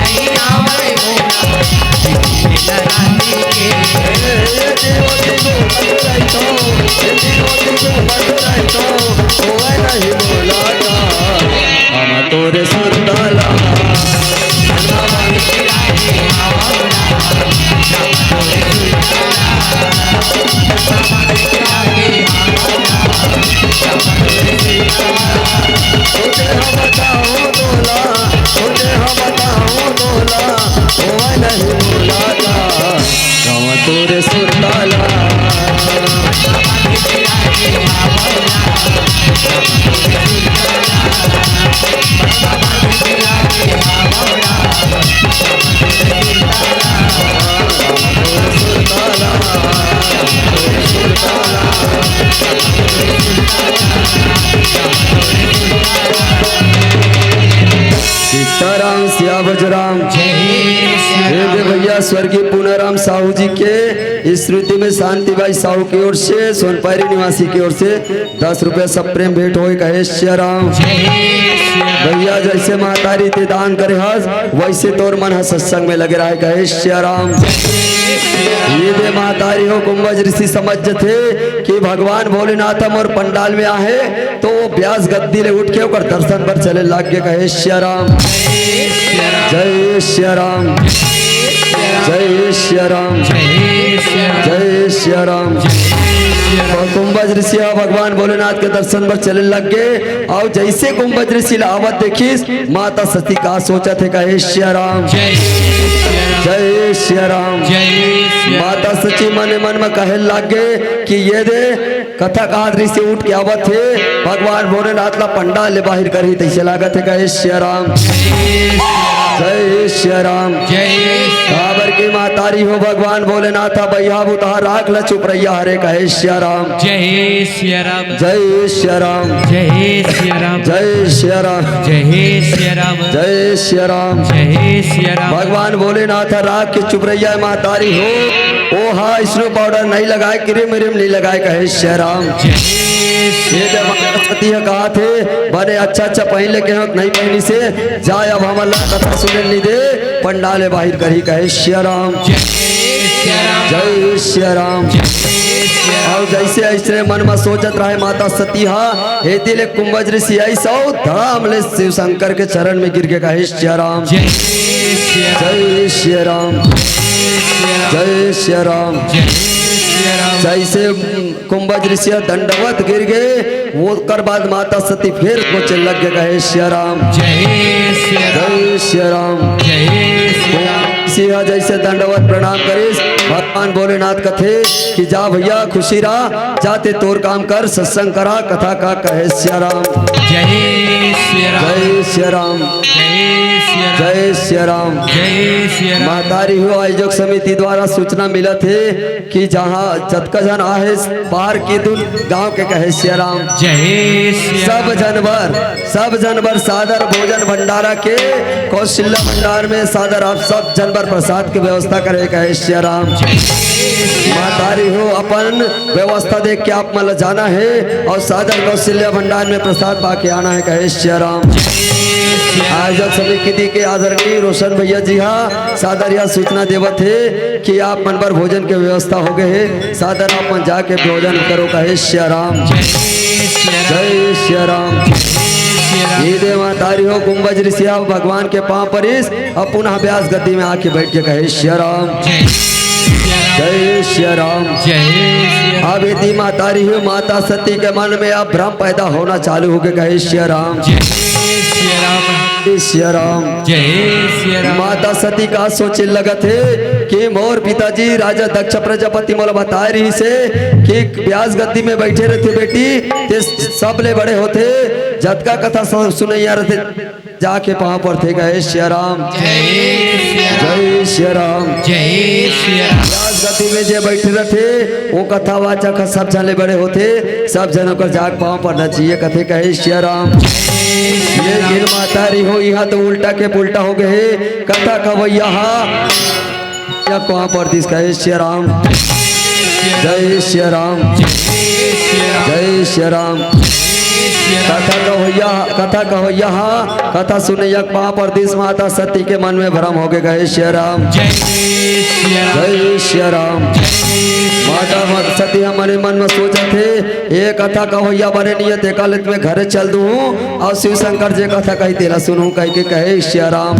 नहीं आवे मोला राती के सीताराम सिया बजराम। हे दे भैया स्वर्गीय पूनाराम साहू जी के स्मृति में शांतिबाई साहू की ओर से सोनपारी निवासी की ओर से 10 रुपया सब प्रेम भेंट होए कहे श्री राम। भैया जैसे महतारी ते दान करे हस वैसे तोर मन सत्संग में लगे रहे कहे श्री राम। ये दे महतारी हो कुंभज ऋषि समझ थे कि भगवान भोलेनाथ हम और पंडाल में आहे तो वो व्यास गद्दी ले उठ के ओकर दर्शन पर चले लाग के कहे श्री राम। जय श्री राम, जय श्री राम, जय श्री राम। कुंभज ऋषि भगवान भोलेनाथ के दर्शन पर चले लग गए और जैसे कुंभज ऋषि आवत देखिस माता सती का सोचा थे कहे श्री राम। जय श्री राम। माता सची मन मन में कहे लगे कि ये दे कथा कहा ऋषि उठ के आवत थे भगवान भोलेनाथ ला पंडाल ले बाहर करी तैसे लागत है कहे श्री राम। जय श्री राम। काबर की मातारी हो भगवान भोलेनाथ भैया बुता राख ल चुप रैया हरे कहे श्री राम। जय श्री राम, जय श्री राम, जय श्री राम, जय श्री राम, जय श्री राम, जय श्री राम, जय श्री राम। भगवान भोलेनाथ राख के चुप रैया मातारी हो ओ हा स्नो पाउडर नहीं लगाए क्रीम व्रीम नहीं लगाए कहे श्री राम। ये जब पति कहा थे बने अच्छा अच्छा पहले के नहीं पहनी से जाए अब हमारा कथा सुने नहीं दे पंडाले बाहर करी कहे श्री राम। जय श्री राम। और जैसे ऐसे मन में सोचत रहे माता सती हे दिले कुंभज ऋषि ऐसा धाम ले शिव शंकर के चरण में गिर के कहे श्री राम। जय श्री राम, जय श्री राम। जैसे कुंभज ऋषि दंडवत गिर गए वो कर बाद माता सती फिर को चल लग गए कहे श्री राम। जय श्री राम। सिंह जैसे दंडवत प्रणाम करिस भगवान भोलेनाथ कथे कि जा भैया खुशी रहा जाते तोर काम कर सत्संग करा कथा का कहे श्री राम। जय श्री राम, जय श्री राम, जय श्री राम। महतारी हो आयोजक समिति द्वारा सूचना मिला थे कि जहाँ जतका जन आहे पार की दूर गांव के कहे श्री राम। जय श्री सब जानवर सादर भोजन भंडारा के कौशल्या भंडार में सादर आप सब जानवर प्रसाद की व्यवस्था करे कहे श्री राम। महतारी हो अपन व्यवस्था देख के आप मतलब जाना है और सादर कौशल्या भंडार में प्रसाद पाके आना है कहे श्री राम। आयोजक समिति के आदरणीय रोशन भैया जी हाँ सादर यह सूचना देवत है कि आप मन पर भोजन की व्यवस्था हो गए है सादर आप मन जाके भोजन करो कहे श्री राम। जय श्री राम। ये दे महतारी हो कुंभज ऋषि भगवान के पांव पर इस अब पुनः व्यास गद्दी में आके बैठ के कहे श्री राम। जय श्री राम। अब यदि महतारी हो माता सती के मन में अब भ्रम पैदा होना चालू हो गए कहे श्री राम। श्री राम। माता सती का सोचे लगत है कि मोर पिताजी राजा दक्ष प्रजापति मोला बता रही से कि व्यास गद्दी में बैठे रहते बेटी ते सब ले बड़े होते जतका कथा सुनैया रहते जाके वहां पर थे गए श्री राम। जय श्री राम। व्यास गद्दी में जे बैठे रहते वो कथा वाचक सब जन ले बड़े होते सब जनों का जाग पाँव पर न चाहिए कथे कहे श्री राम। ये गिर मातारी हो यहाँ तो उल्टा के पुल्टा हो गए कथा कवैया या कहाँ पर दिस कहे श्री राम। जय श्री राम। जय श्री राम। कथा कहो कथा सुने यक पा परदेश माता सती के मन में भ्रम हो गए श्री राम। जय श्री राम। माता सती हमारे मन में सोचा थे ये कथा कहो बने नियत एकालित में घर चल दूँ और शिव शंकर जी कथा कही तेरा सुनूं कह के कहे श्री राम।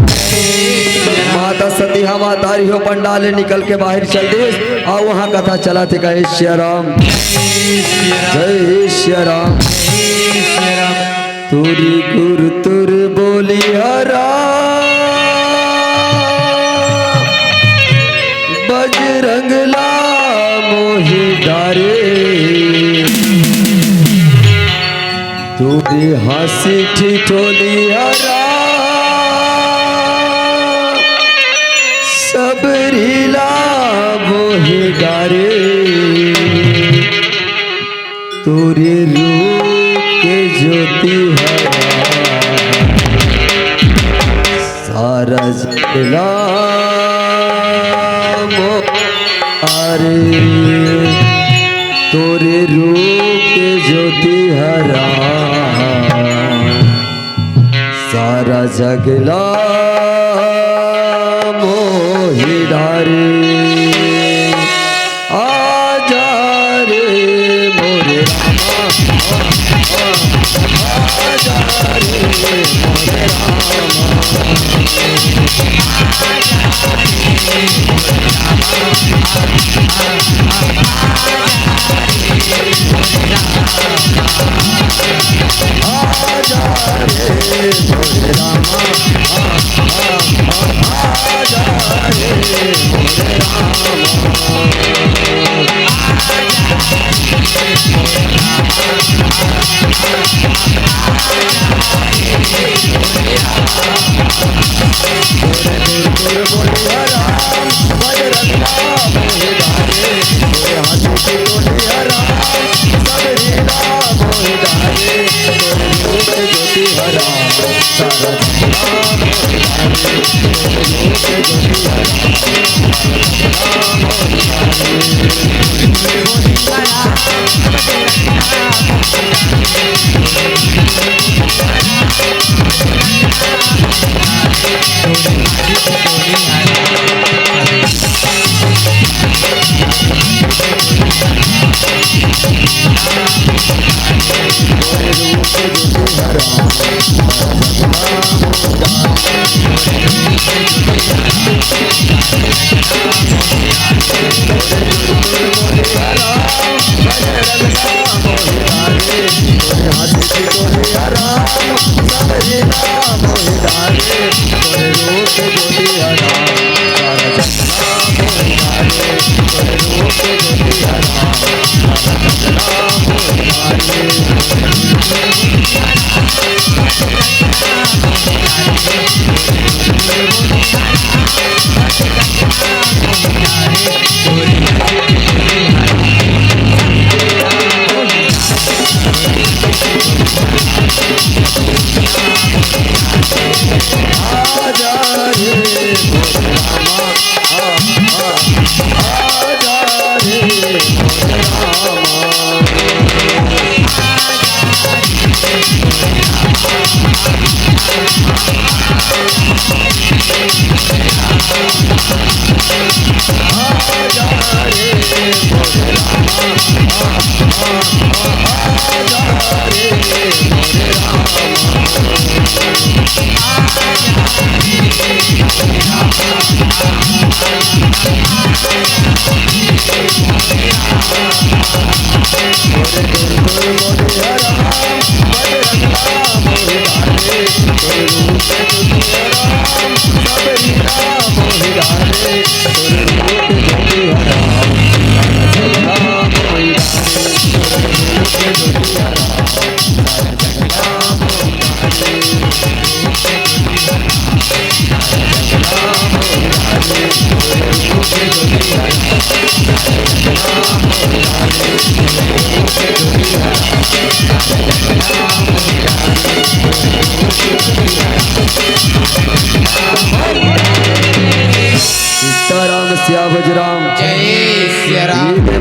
माता सती हवा तारी हो पंडाले निकल के बाहर चल दी और वहाँ कथा चला थे कहे श्री राम। जय श्री राम। तुरी गुरु तुर बोली हरा बजरंग ला मोहि डारे तुरी हंसी ठिठोली हरा सबरीला मोहि डारे तुरी रूप के ज्योति हरा सारा जगला अरे तोरे रूप के ज्योति हरा सारा जगला मोहि डारे आजा रे मोरे रामा आजा रे मोरे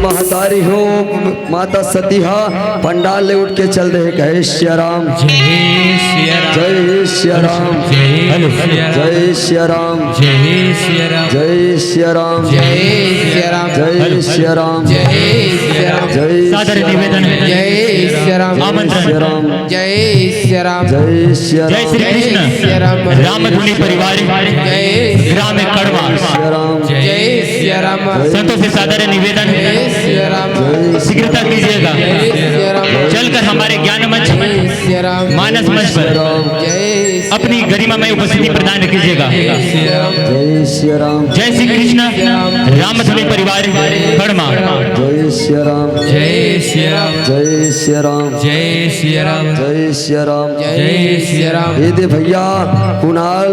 महतारी हो माता सतीहा पंडाल ले उठ के चल रहे कहे श्री राम जय श्री राम जय श्री राम जय श्री राम जय श्री राम जय श्री राम जय श्री राम जय श्री राम जय सादर निवेदन है। जय श्री राम आमंत्रण। जय श्री राम जय श्री जय राम श्री कृष्ण रामधुनी परिवार ग्राम कड़वा श्री राम जय श्री राम संतों से सादर निवेदन है। जय श्री राम शीघ्रता कीजिएगा जय श्री राम चलकर हमारे ज्ञान मंच जय श्री राम मानस मंच पर जय अपनी गरिमामय उपस्थिति प्रदान कीजिएगा। श्री राम जय श्री राम जय श्री कृष्ण रामधुनी परिवार कड़मा जय श्री राम जय श्री राम जय श्री राम जय श्री राम जय श्री राम जय श्री राम ये दे भैया कुणाल